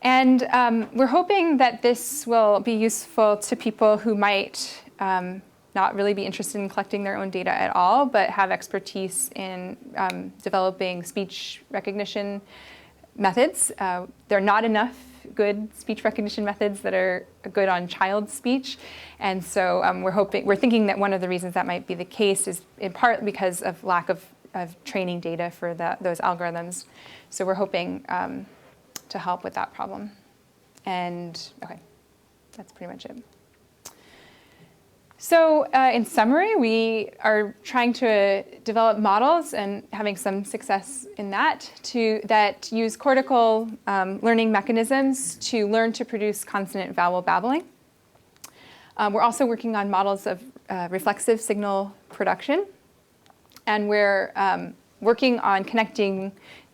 And we're hoping that this will be useful to people who might not really be interested in collecting their own data at all, but have expertise in developing speech recognition methods. There are not enough good speech recognition methods that are good on child speech. And so we're thinking that one of the reasons that might be the case is in part because of lack of training data for those algorithms. So we're hoping to help with that problem. And okay, that's pretty much it. So in summary, we are trying to develop models and having some success in that that use cortical learning mechanisms to learn to produce consonant-vowel babbling. We're also working on models of reflexive signal production. And we're working on connecting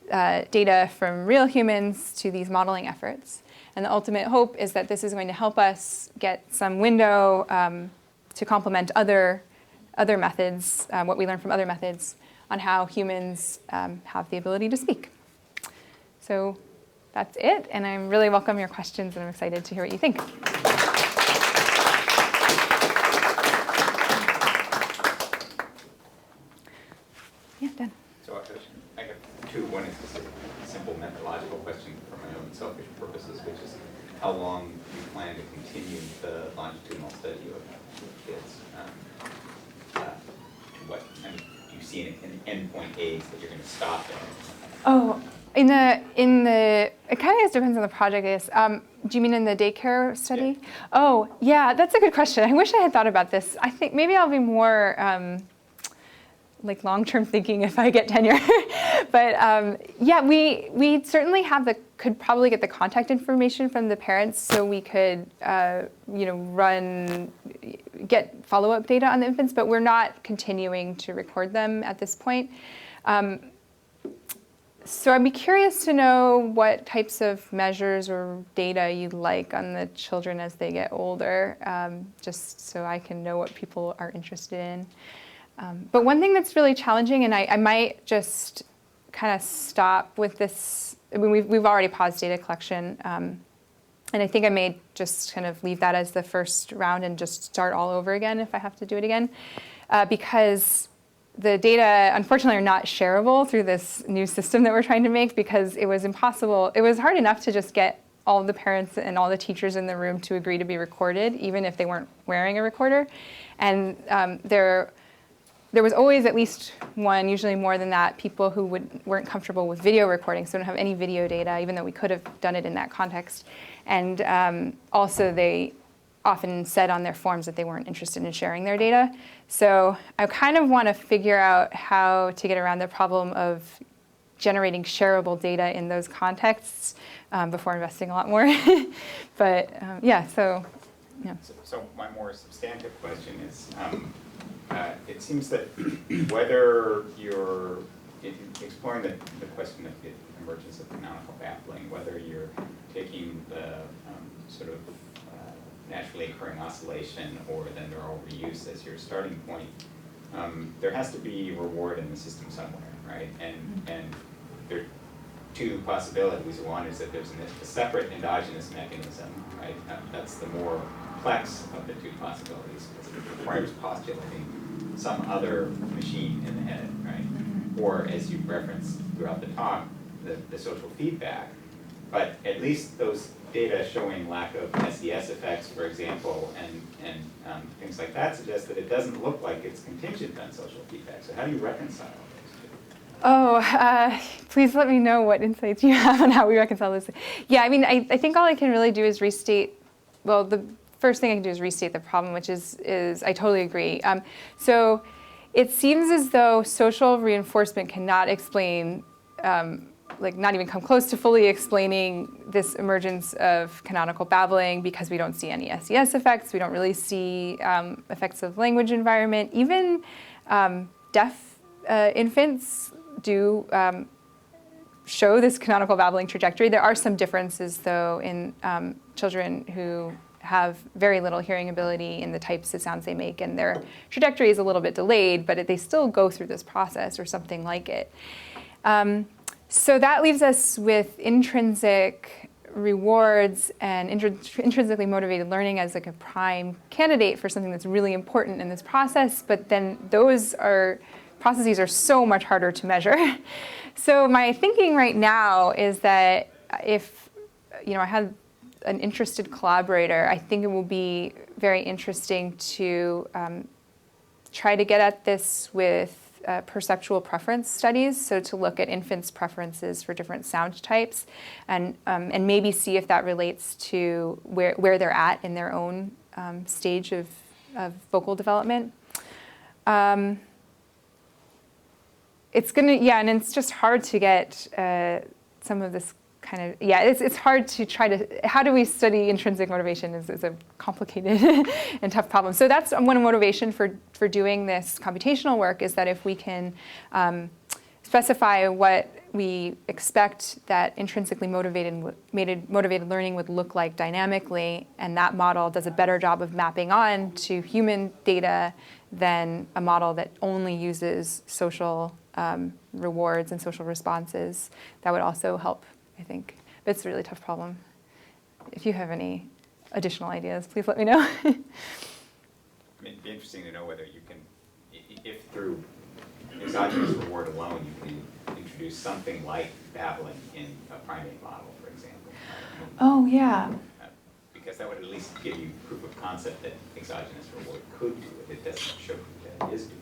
data from real humans to these modeling efforts. And the ultimate hope is that this is going to help us get some window to complement other methods, what we learn from other methods, on how humans have the ability to speak. So that's it, and I really welcome your questions, and I'm excited to hear what you think. Yeah, Dan. So I have two. One is just a simple methodological question for my own selfish purposes, which is how long you plan to continue the longitudinal study of kids. Do you see an endpoint age that you're going to stop at? Oh, it kind of depends on the project. Do you mean in the daycare study? Yeah. Oh, yeah, that's a good question. I wish I had thought about this. I think maybe I'll be more like long-term thinking if I get tenure. But yeah, we certainly could probably get the contact information from the parents, so we could get follow-up data on the infants. But we're not continuing to record them at this point. So I'd be curious to know what types of measures or data you'd like on the children as they get older, just so I can know what people are interested in. But one thing that's really challenging, and I might just kind of stop with this. I mean, we've already paused data collection, and I think I may just kind of leave that as the first round and just start all over again if I have to do it again, because the data, unfortunately, are not shareable through this new system that we're trying to make, because it was impossible. It was hard enough to just get all the parents and all the teachers in the room to agree to be recorded, even if they weren't wearing a recorder. And there was always at least one, usually more than that, people who weren't comfortable with video recording, so don't have any video data, even though we could have done it in that context. And also, they often said on their forms that they weren't interested in sharing their data. So I kind of want to figure out how to get around the problem of generating shareable data in those contexts before investing a lot more. But yeah, so yeah. So my more substantive question is, it seems that whether you're exploring the question of the emergence of canonical babbling, whether you're taking the sort of naturally occurring oscillation or the neural reuse as your starting point, there has to be reward in the system somewhere, right? And there are two possibilities. One is that there's a separate endogenous mechanism, right? That's the more complex of the two possibilities, because it requires postulating some other machine in the head, right? Or, as you referenced throughout the talk, the social feedback. But at least those data showing lack of SES effects, for example, and things like that suggest that it doesn't look like it's contingent on social feedback. So how do you reconcile those two? Oh, please let me know what insights you have on how we reconcile this. Yeah, I mean, I think all I can really do is restate, well, the first thing I can do is restate the problem, which is I totally agree. So it seems as though social reinforcement cannot explain, like not even come close to fully explaining this emergence of canonical babbling, because we don't see any SES effects. We don't really see effects of language environment. Even deaf infants do show this canonical babbling trajectory. There are some differences, though, in children who have very little hearing ability in the types of sounds they make, and their trajectory is a little bit delayed, but they still go through this process or something like it. So that leaves us with intrinsic rewards and intrinsically motivated learning as like a prime candidate for something that's really important in this process, but then those processes are so much harder to measure. So my thinking right now is that if I had an interested collaborator, I think it will be very interesting to try to get at this with perceptual preference studies, so to look at infants' preferences for different sound types, and maybe see if that relates to where they're at in their own stage of vocal development. It's and it's just hard to get some of this kind of, it's hard to try to, how do we study intrinsic motivation is a complicated and tough problem. So that's one motivation for doing this computational work, is that if we can specify what we expect that intrinsically motivated learning would look like dynamically, and that model does a better job of mapping on to human data than a model that only uses social rewards and social responses, that would also help, I think. But it's a really tough problem. If you have any additional ideas, please let me know. I mean, it'd be interesting to know whether you can, if through exogenous reward alone, you can introduce something like babbling in a primate model, for example. Oh, yeah. Because that would at least give you proof of concept that exogenous reward could do it. It doesn't show that it is doing it.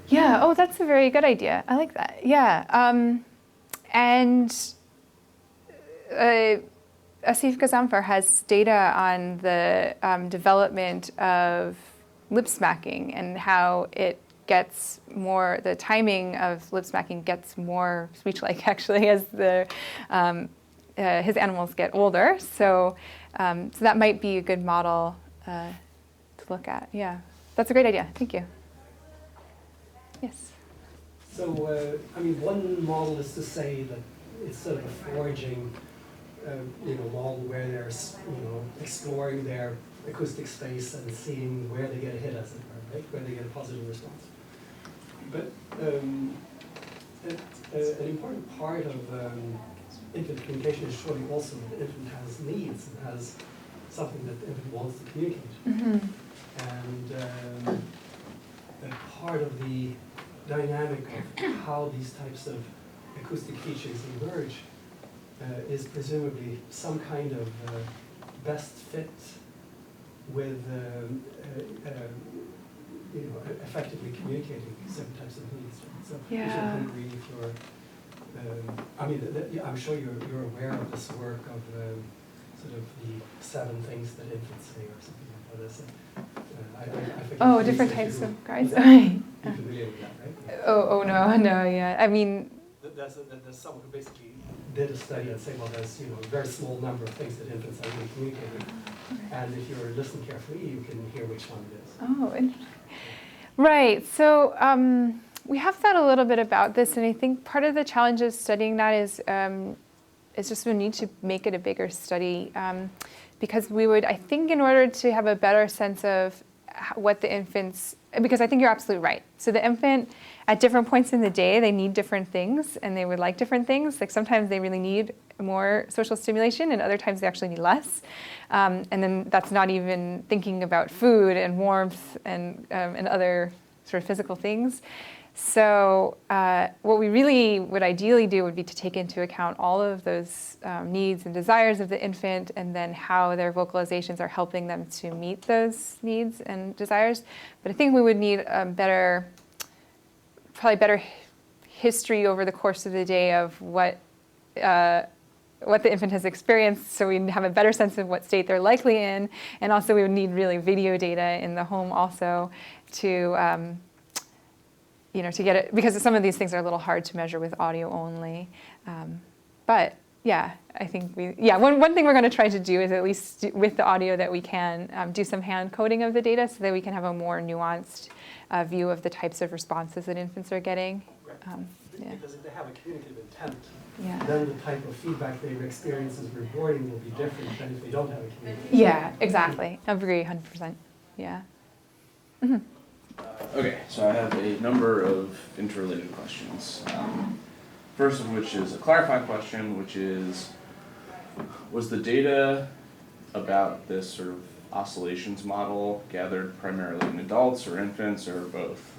Yeah, oh, that's a very good idea. I like that. Yeah. And Asif Gazamfar has data on the development of lip smacking and how it gets more, the timing of lip smacking gets more speech-like, actually, as his animals get older. So that might be a good model to look at. Yeah, that's a great idea. Thank you. Yes. So, I mean, one model is to say that it's sort of a foraging, model where they're, exploring their acoustic space and seeing where they get a hit, as it were, right? Where they get a positive response. But an important part of infant communication is showing also that the infant has needs and has something that the infant wants to communicate. Mm-hmm. And part of the dynamic of how these types of acoustic features emerge is presumably some kind of best fit with effectively communicating certain types of needs. So if you're hungry, if you're, I'm sure you're aware of this work of sort of the 7 things that infants say or something like that. I Different types of guides. You're familiar with that, right? Oh no, yeah. I mean, there's someone who basically did a study and said, well, there's a very small number of things that infants are really communicating, and if you listen carefully, you can hear which one it is. Oh, interesting. Right. So we have thought a little bit about this, and I think part of the challenge of studying that is just we need to make it a bigger study, because we would, I think, in order to have a better sense of what the infants because I think you're absolutely right. So the infant, at different points in the day, they need different things, and they would like different things. Like sometimes they really need more social stimulation, and other times they actually need less. And then that's not even thinking about food and warmth and other sort of physical things. So what we really would ideally do would be to take into account all of those needs and desires of the infant, and then how their vocalizations are helping them to meet those needs and desires. But I think we would need probably better history over the course of the day of what the infant has experienced, so we have a better sense of what state they're likely in. And also we would need really video data in the home also to to get it, because some of these things are a little hard to measure with audio only. But yeah, I think one thing we're going to try to do is, at least with the audio that we can, do some hand coding of the data so that we can have a more nuanced view of the types of responses that infants are getting. Because if they have a communicative intent, Yeah. then the type of feedback they experience as rewarding will be different than if they don't have a communicative Yeah, exactly. I agree 100%. Yeah. Mm-hmm. Okay, so I have a number of interrelated questions. First of which is a clarifying question, which is, was the data about this sort of oscillations model gathered primarily in adults or infants or both?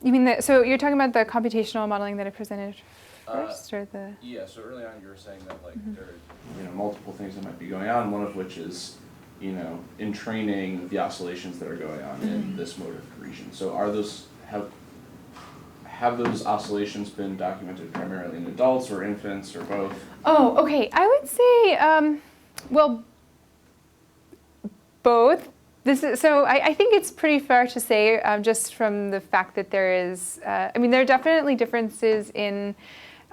You mean so you're talking about the computational modeling that I presented first, or the? Yeah, so early on you were saying that there are multiple things that might be going on, one of which is in training the oscillations that are going on in this motor region. So are those, have those oscillations been documented primarily in adults or infants or both? Oh, okay. I would say, well, both. I think it's pretty fair to say, just from the fact that there is, there are definitely differences in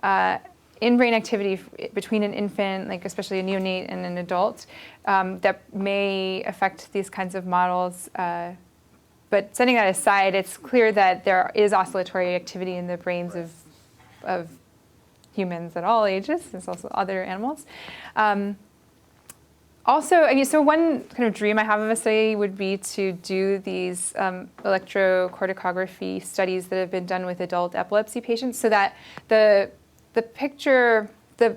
brain activity between an infant, like especially a neonate, and an adult, that may affect these kinds of models. But setting that aside, it's clear that there is oscillatory activity in the brains of humans at all ages. There's also other animals. So one kind of dream I have of a study would be to do these electrocorticography studies that have been done with adult epilepsy patients, so that the picture, the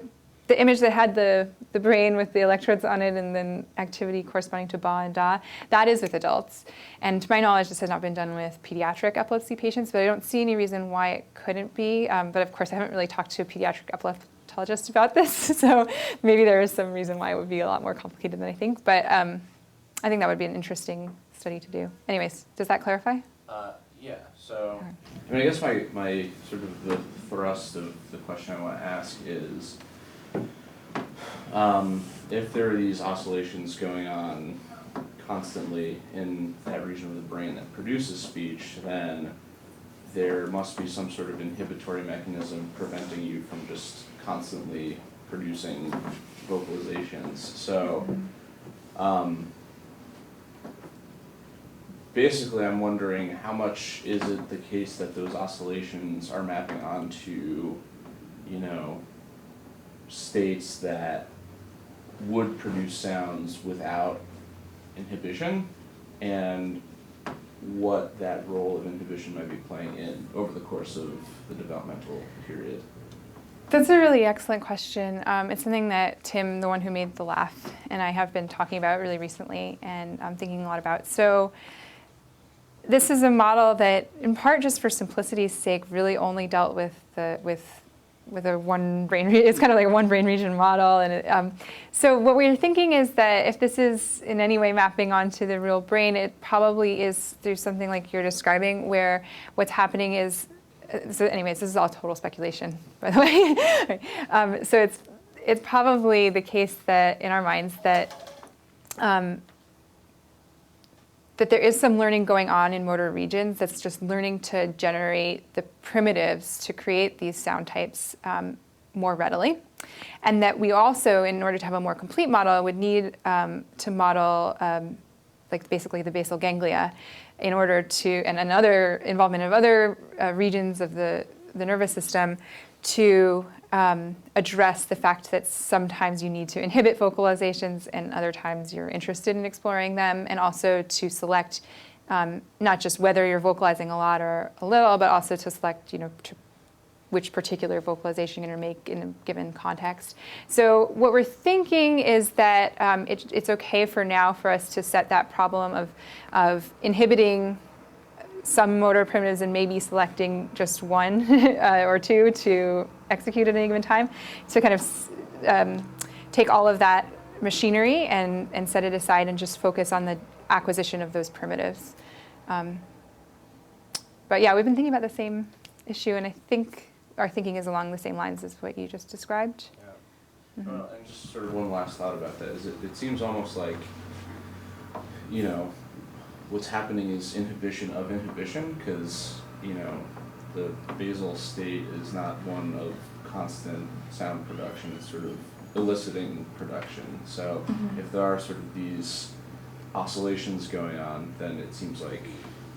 image that had the brain with the electrodes on it and then activity corresponding to ba and da, that is with adults. And to my knowledge, this has not been done with pediatric epilepsy patients, but I don't see any reason why it couldn't be. But of course, I haven't really talked to a pediatric epileptologist about this, so maybe there is some reason why it would be a lot more complicated than I think. But I think that would be an interesting study to do. Anyways, does that clarify? Yeah, so, I guess my sort of the thrust of the question I want to ask is, if there are these oscillations going on constantly in that region of the brain that produces speech, then there must be some sort of inhibitory mechanism preventing you from just constantly producing vocalizations. So, basically, I'm wondering how much is it the case that those oscillations are mapping onto, states that would produce sounds without inhibition, and what that role of inhibition might be playing in over the course of the developmental period? That's a really excellent question. It's something that Tim, the one who made the laugh, and I have been talking about really recently, and I'm thinking a lot about. So this is a model that, in part just for simplicity's sake, really only dealt with a one brain. It's kind of like a one brain region model, and so what we're thinking is that if this is in any way mapping onto the real brain, it probably is through something like you're describing, where what's happening is. So anyways, this is all total speculation, by the way. So it's probably the case that in our minds that that there is some learning going on in motor regions that's just learning to generate the primitives to create these sound types more readily. And that we also, in order to have a more complete model, would need to model like basically the basal ganglia in order to, and another involvement of other regions of the nervous system to address the fact that sometimes you need to inhibit vocalizations and other times you're interested in exploring them, and also to select not just whether you're vocalizing a lot or a little, but also to select, which particular vocalization you're going to make in a given context. So what we're thinking is that it's okay for now for us to set that problem of inhibiting some motor primitives and maybe selecting just one or two to execute at any given time, to kind of take all of that machinery and set it aside and just focus on the acquisition of those primitives. But yeah, we've been thinking about the same issue, and I think our thinking is along the same lines as what you just described. Yeah. And just sort of one last thought about that is it seems almost like, what's happening is inhibition of inhibition, because, the basal state is not one of constant sound production, it's sort of eliciting production. So if there are sort of these oscillations going on, then it seems like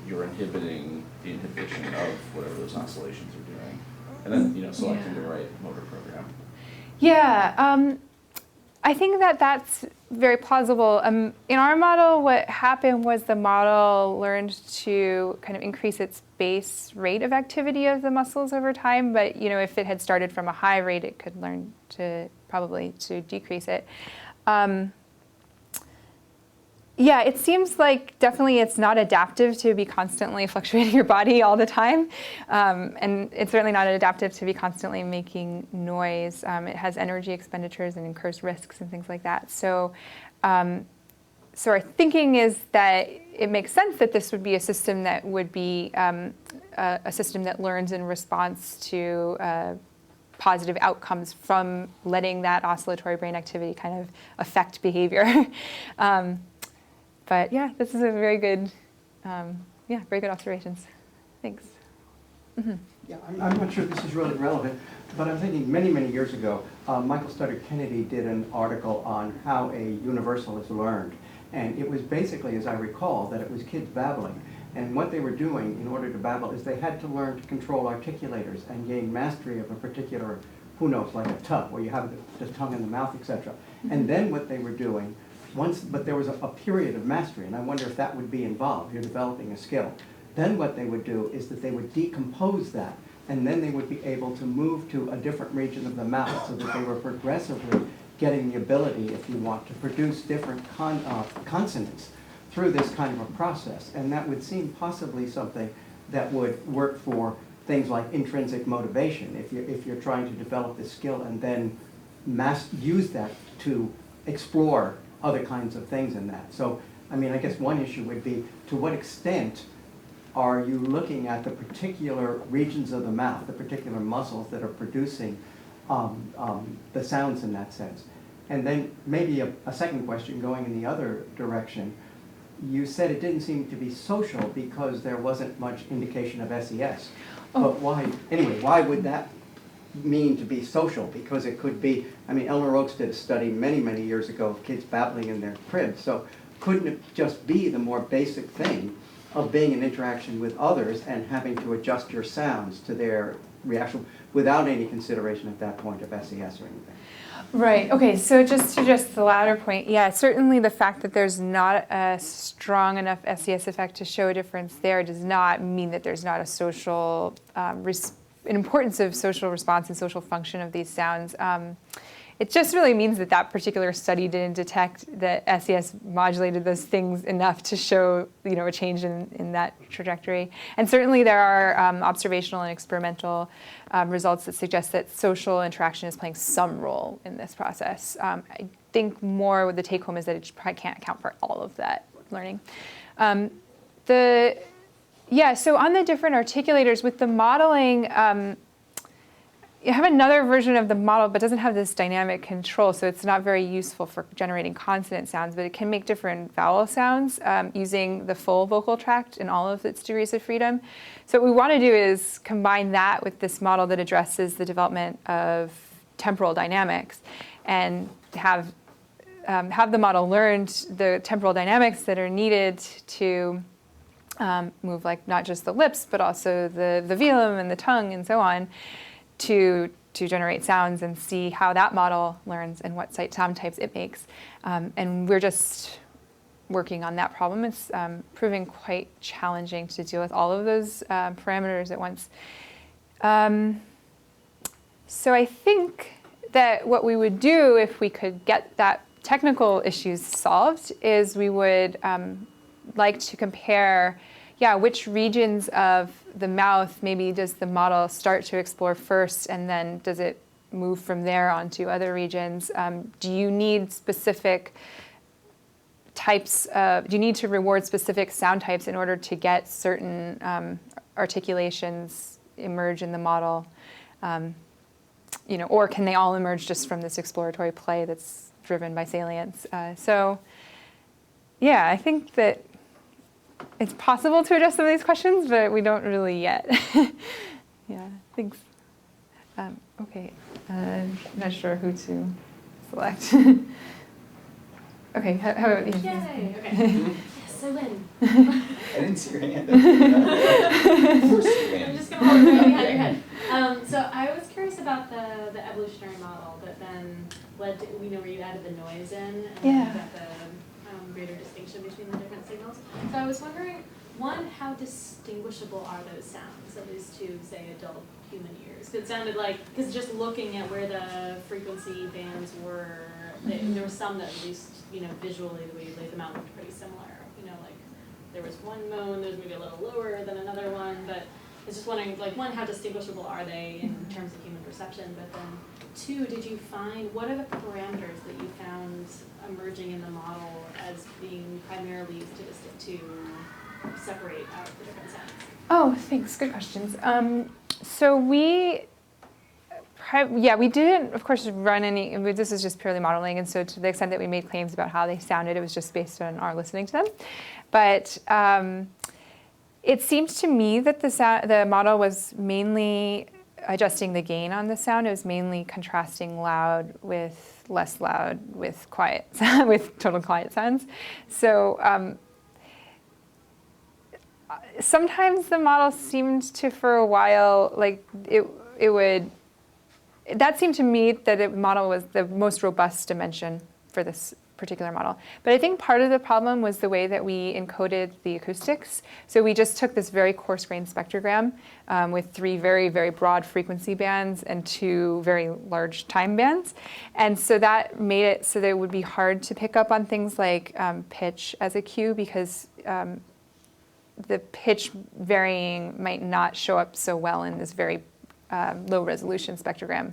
you're inhibiting the inhibition of whatever those oscillations are doing. And then, selecting the right motor program. Yeah, I think that that's very plausible. In our model, what happened was the model learned to kind of increase its base rate of activity of the muscles over time. But if it had started from a high rate, it could learn to probably to decrease it. Yeah, it seems like definitely it's not adaptive to be constantly fluctuating your body all the time. And it's certainly not adaptive to be constantly making noise. It has energy expenditures and incurs risks and things like that. So our thinking is that it makes sense that this would be a system that would be a system that learns in response to positive outcomes from letting that oscillatory brain activity kind of affect behavior. But yeah, this is a very good, very good observations. Thanks. Mm-hmm. Yeah, I'm not sure this is really relevant, but I'm thinking many, many years ago, Michael Studdard Kennedy did an article on how a universal is learned. And it was basically, as I recall, that it was kids babbling. And what they were doing in order to babble is they had to learn to control articulators and gain mastery of a particular, who knows, like a tuck, where you have the tongue in the mouth, etc. And then what they were doing, but there was a period of mastery, and I wonder if that would be involved. You're developing a skill. Then what they would do is that they would decompose that, and then they would be able to move to a different region of the mouth so that they were progressively getting the ability, if you want, to produce different consonants through this kind of a process. And that would seem possibly something that would work for things like intrinsic motivation, if you're trying to develop this skill and then use that to explore other kinds of things in that. So, I guess one issue would be, to what extent are you looking at the particular regions of the mouth, the particular muscles that are producing the sounds in that sense? And then maybe a second question going in the other direction. You said it didn't seem to be social because there wasn't much indication of SES. But why would that mean to be social? Because it could be, Eleanor Oakes did a study many, many years ago of kids babbling in their cribs. So couldn't it just be the more basic thing of being in interaction with others and having to adjust your sounds to their reaction without any consideration at that point of SES or anything? Right. Okay. So just to address the latter point, yeah, certainly the fact that there's not a strong enough SES effect to show a difference there does not mean that there's not a social an importance of social response and social function of these sounds. It just really means that that particular study didn't detect that SES modulated those things enough to show, a change in that trajectory. And certainly there are observational and experimental results that suggest that social interaction is playing some role in this process. I think more the take home is that it probably can't account for all of that learning. So on the different articulators with the modeling, you have another version of the model, but doesn't have this dynamic control, so it's not very useful for generating consonant sounds, but it can make different vowel sounds using the full vocal tract in all of its degrees of freedom. So what we want to do is combine that with this model that addresses the development of temporal dynamics and have the model learn the temporal dynamics that are needed to move, like not just the lips, but also the velum and the tongue and so on, to to generate sounds and see how that model learns and what sound types it makes. And we're just working on that problem. It's proving quite challenging to deal with all of those parameters at once. So I think that what we would do if we could get that technical issues solved is we would like to compare, which regions of the mouth maybe does the model start to explore first, and then does it move from there onto other regions? Do you need specific types do you need to reward specific sound types in order to get certain articulations emerge in the model? Or can they all emerge just from this exploratory play that's driven by salience? So I think that it's possible to address some of these questions, but we don't really yet. Thanks. Okay, I'm not sure who to select. Okay, how about you? Yay, okay. Yes, I win. I didn't see your hand. Of course you win. I'm just going to hold it right behind your head. So I was curious about the evolutionary model that then led to, where you added the noise in, and then you got the greater distinction between the different signals. So I was wondering, one, how distinguishable are those sounds, at least to, say, adult human ears? It sounded like, because just looking at where the frequency bands were, there were some that at least, visually, the way you laid them out looked pretty similar. Like there was one moan, there's maybe a little lower than another one, but I was just wondering, like, one, how distinguishable are they in terms of human perception? But then, two, what are the parameters that you found emerging in the model as being primarily used to separate out the different sounds? Oh, thanks. Good questions. So we didn't, of course, run any. This is just purely modeling, and so to the extent that we made claims about how they sounded, it was just based on our listening to them. But it seemed to me that the model was mainly adjusting the gain on the sound. It was mainly contrasting loud with less loud with quiet, with total quiet sounds. So sometimes the model seemed to, for a while, like it would. That seemed to me that the model was the most robust dimension for this particular model. But I think part of the problem was the way that we encoded the acoustics. So we just took this very coarse-grained spectrogram with 3 very, very broad frequency bands and 2 very large time bands. And so that made it so that it would be hard to pick up on things like pitch as a cue, because the pitch varying might not show up so well in this very low resolution spectrogram.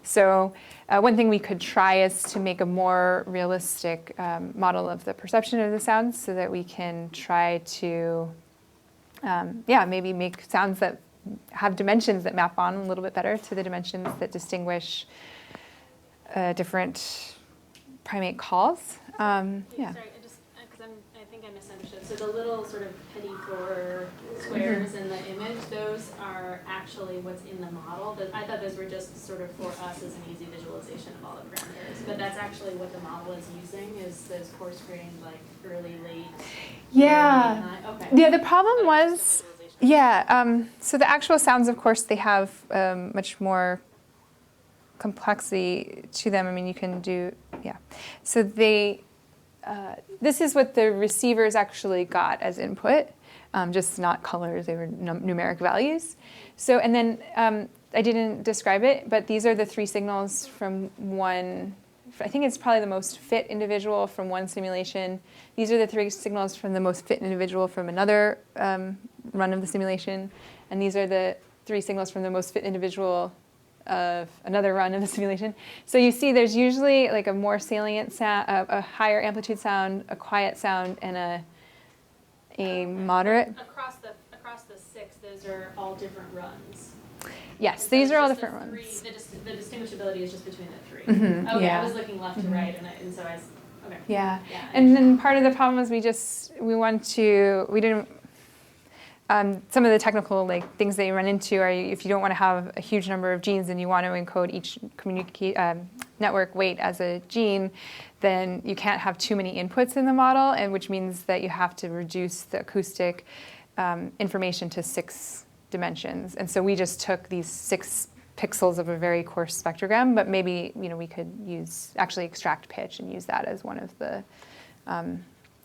So one thing we could try is to make a more realistic model of the perception of the sounds, so that we can try to maybe make sounds that have dimensions that map on a little bit better to the dimensions that distinguish different primate calls. Sorry, because I think I misunderstood. So the little sort of petit four squares in the image, those are actually what's in the model. I thought those were just sort of for us as an easy visualization of all the parameters. But that's actually what the model is using, is those coarse-grained, like early, late. Yeah. Okay. Yeah. The problem was, so the actual sounds, of course, they have much more complexity to them. I mean, you can do, So they. This is what the receivers actually got as input, just not colors, they were numeric values. So, and then I didn't describe it, but these are the 3 signals from one, I think it's probably the most fit individual from one simulation. These are the 3 signals from the most fit individual from another run of the simulation. And these are the 3 signals from the most fit individual of another run of the simulation. So you see there's usually like a more salient sound, a higher amplitude sound, a quiet sound, and a moderate. Across the 6, those are all different runs. Yes, So these are all just different the 3, runs. The distinguishability is just between the 3. Mm-hmm, Okay, yeah. I was looking left to right, and so okay. Yeah, and then part of the problem was we didn't. Some of the technical things that you run into are, if you don't want to have a huge number of genes and you want to encode each network weight as a gene, then you can't have too many inputs in the model, and which means that you have to reduce the acoustic information to 6 dimensions. And so we just took these 6 pixels of a very coarse spectrogram, but maybe we could actually extract pitch and use that as one of the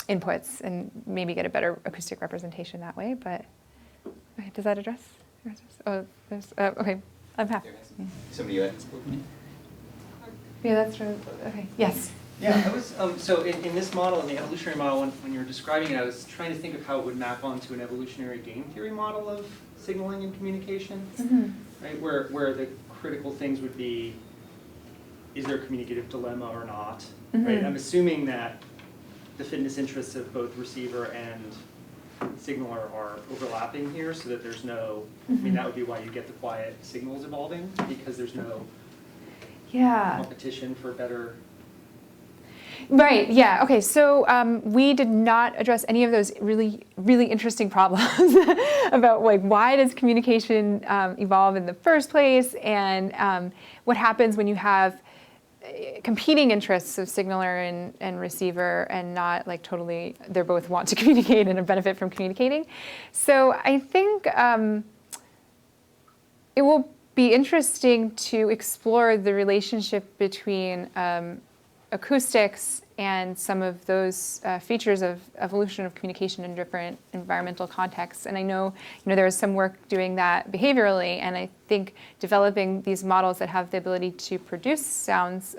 inputs and maybe get a better acoustic representation that way. But okay, does that address? Oh, there's okay. I'm happy. Somebody who hasn't spoken? Yeah, that's true. Okay. Yes. Yeah, I was, so in this model, in the evolutionary model, when you were describing it, I was trying to think of how it would map onto an evolutionary game theory model of signaling and communication, right? Where the critical things would be, is there a communicative dilemma or not, right? I'm assuming that the fitness interests of both receiver and signaler are overlapping here, so that there's no, I mean, that would be why you get the quiet signals evolving, because there's no competition for better. Right, yeah, okay, so we did not address any of those really, really interesting problems about like why does communication evolve in the first place, and what happens when you have competing interests of signaler and receiver and not like totally, they both want to communicate and benefit from communicating. So I think it will be interesting to explore the relationship between acoustics and some of those features of evolution of communication in different environmental contexts. And I know, there is some work doing that behaviorally, and I think developing these models that have the ability to produce sounds,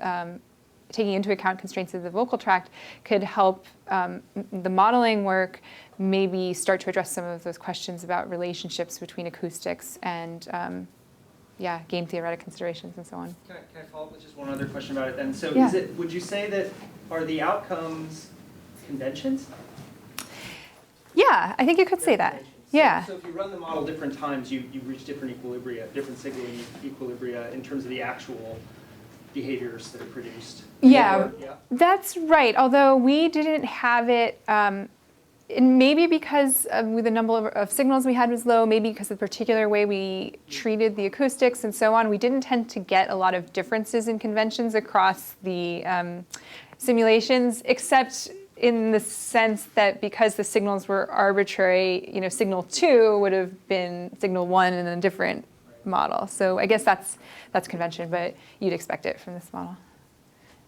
taking into account constraints of the vocal tract, could help the modeling work maybe start to address some of those questions about relationships between acoustics and game theoretic considerations and so on. Can I follow up with just one other question about it then? So Yeah. would you say that, are the outcomes conventions? Yeah, I think you could say that. Yeah. So if you run the model different times, you reach different equilibria, different signaling equilibria in terms of the actual behaviors that are produced. Yeah, that's right. Although we didn't have it, and maybe because the number of signals we had was low, maybe because of the particular way we treated the acoustics and so on, we didn't tend to get a lot of differences in conventions across the simulations, except in the sense that because the signals were arbitrary, signal 2 would have been signal 1 in a different model. So I guess that's convention, but you'd expect it from this model.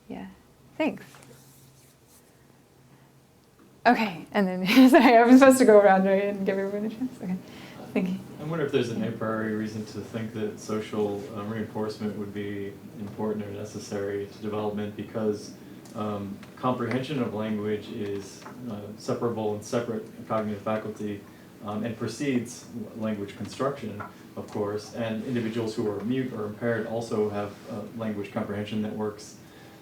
Yeah, thanks. Okay, and then, sorry, I was supposed to go around right and give everyone a chance. Okay, thank you. I wonder if there's an a priori reason to think that social reinforcement would be important or necessary to development, because comprehension of language is separable and separate cognitive faculty and precedes language construction, of course, and individuals who are mute or impaired also have language comprehension that works.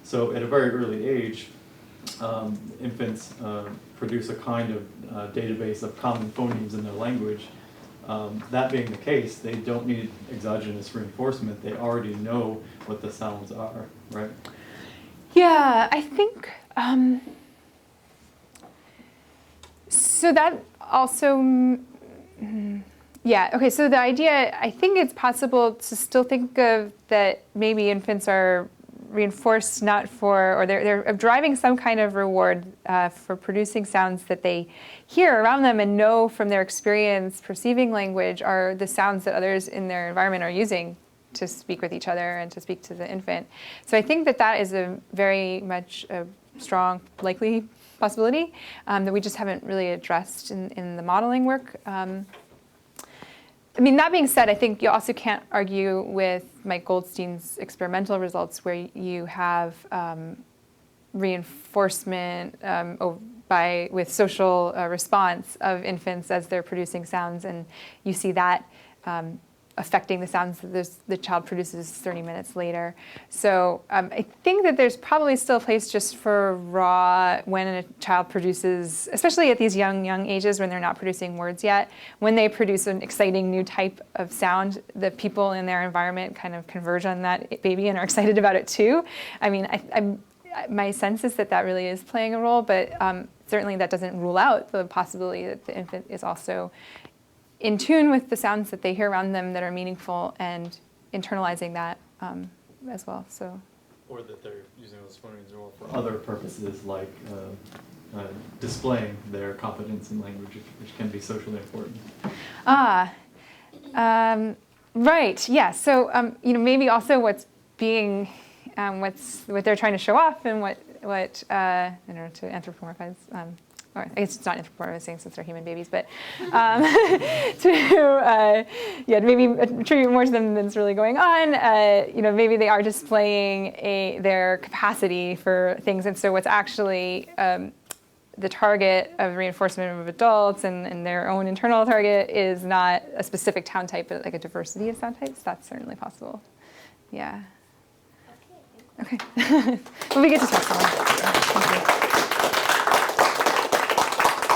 So at a very early age, infants produce a kind of database of common phonemes in their language. That being the case, they don't need exogenous reinforcement. They already know what the sounds are, right? Yeah, I think, so that also, yeah, okay, so the idea, I think it's possible to still think of that maybe infants are reinforced not for, or they're driving some kind of reward for producing sounds that they hear around them and know from their experience perceiving language are the sounds that others in their environment are using to speak with each other and to speak to the infant. So I think that is a very much a strong, likely possibility that we just haven't really addressed in the modeling work. I mean, that being said, I think you also can't argue with Mike Goldstein's experimental results where you have reinforcement with social response of infants as they're producing sounds, and you see that affecting the sounds that the child produces 30 minutes later. So I think that there's probably still a place just for raw, when a child produces, especially at these young ages when they're not producing words yet, when they produce an exciting new type of sound, the people in their environment kind of converge on that baby and are excited about it too. I mean, my sense is that really is playing a role, but certainly that doesn't rule out the possibility that the infant is also in tune with the sounds that they hear around them that are meaningful and internalizing that as well. So, or that they're using those phonemes more for other purposes, like displaying their competence in language, which can be socially important. Right. Yeah. So maybe also what's being what they're trying to show off, and what I don't know, to anthropomorphize. Or I guess it's not anthropomorphizing since they're human babies, but maybe attribute more to them than's really going on. Maybe they are displaying their capacity for things, and so what's actually the target of reinforcement of adults and their own internal target is not a specific sound type, but like a diversity of sound types. That's certainly possible. Yeah. Okay. Well, we get to talk some more.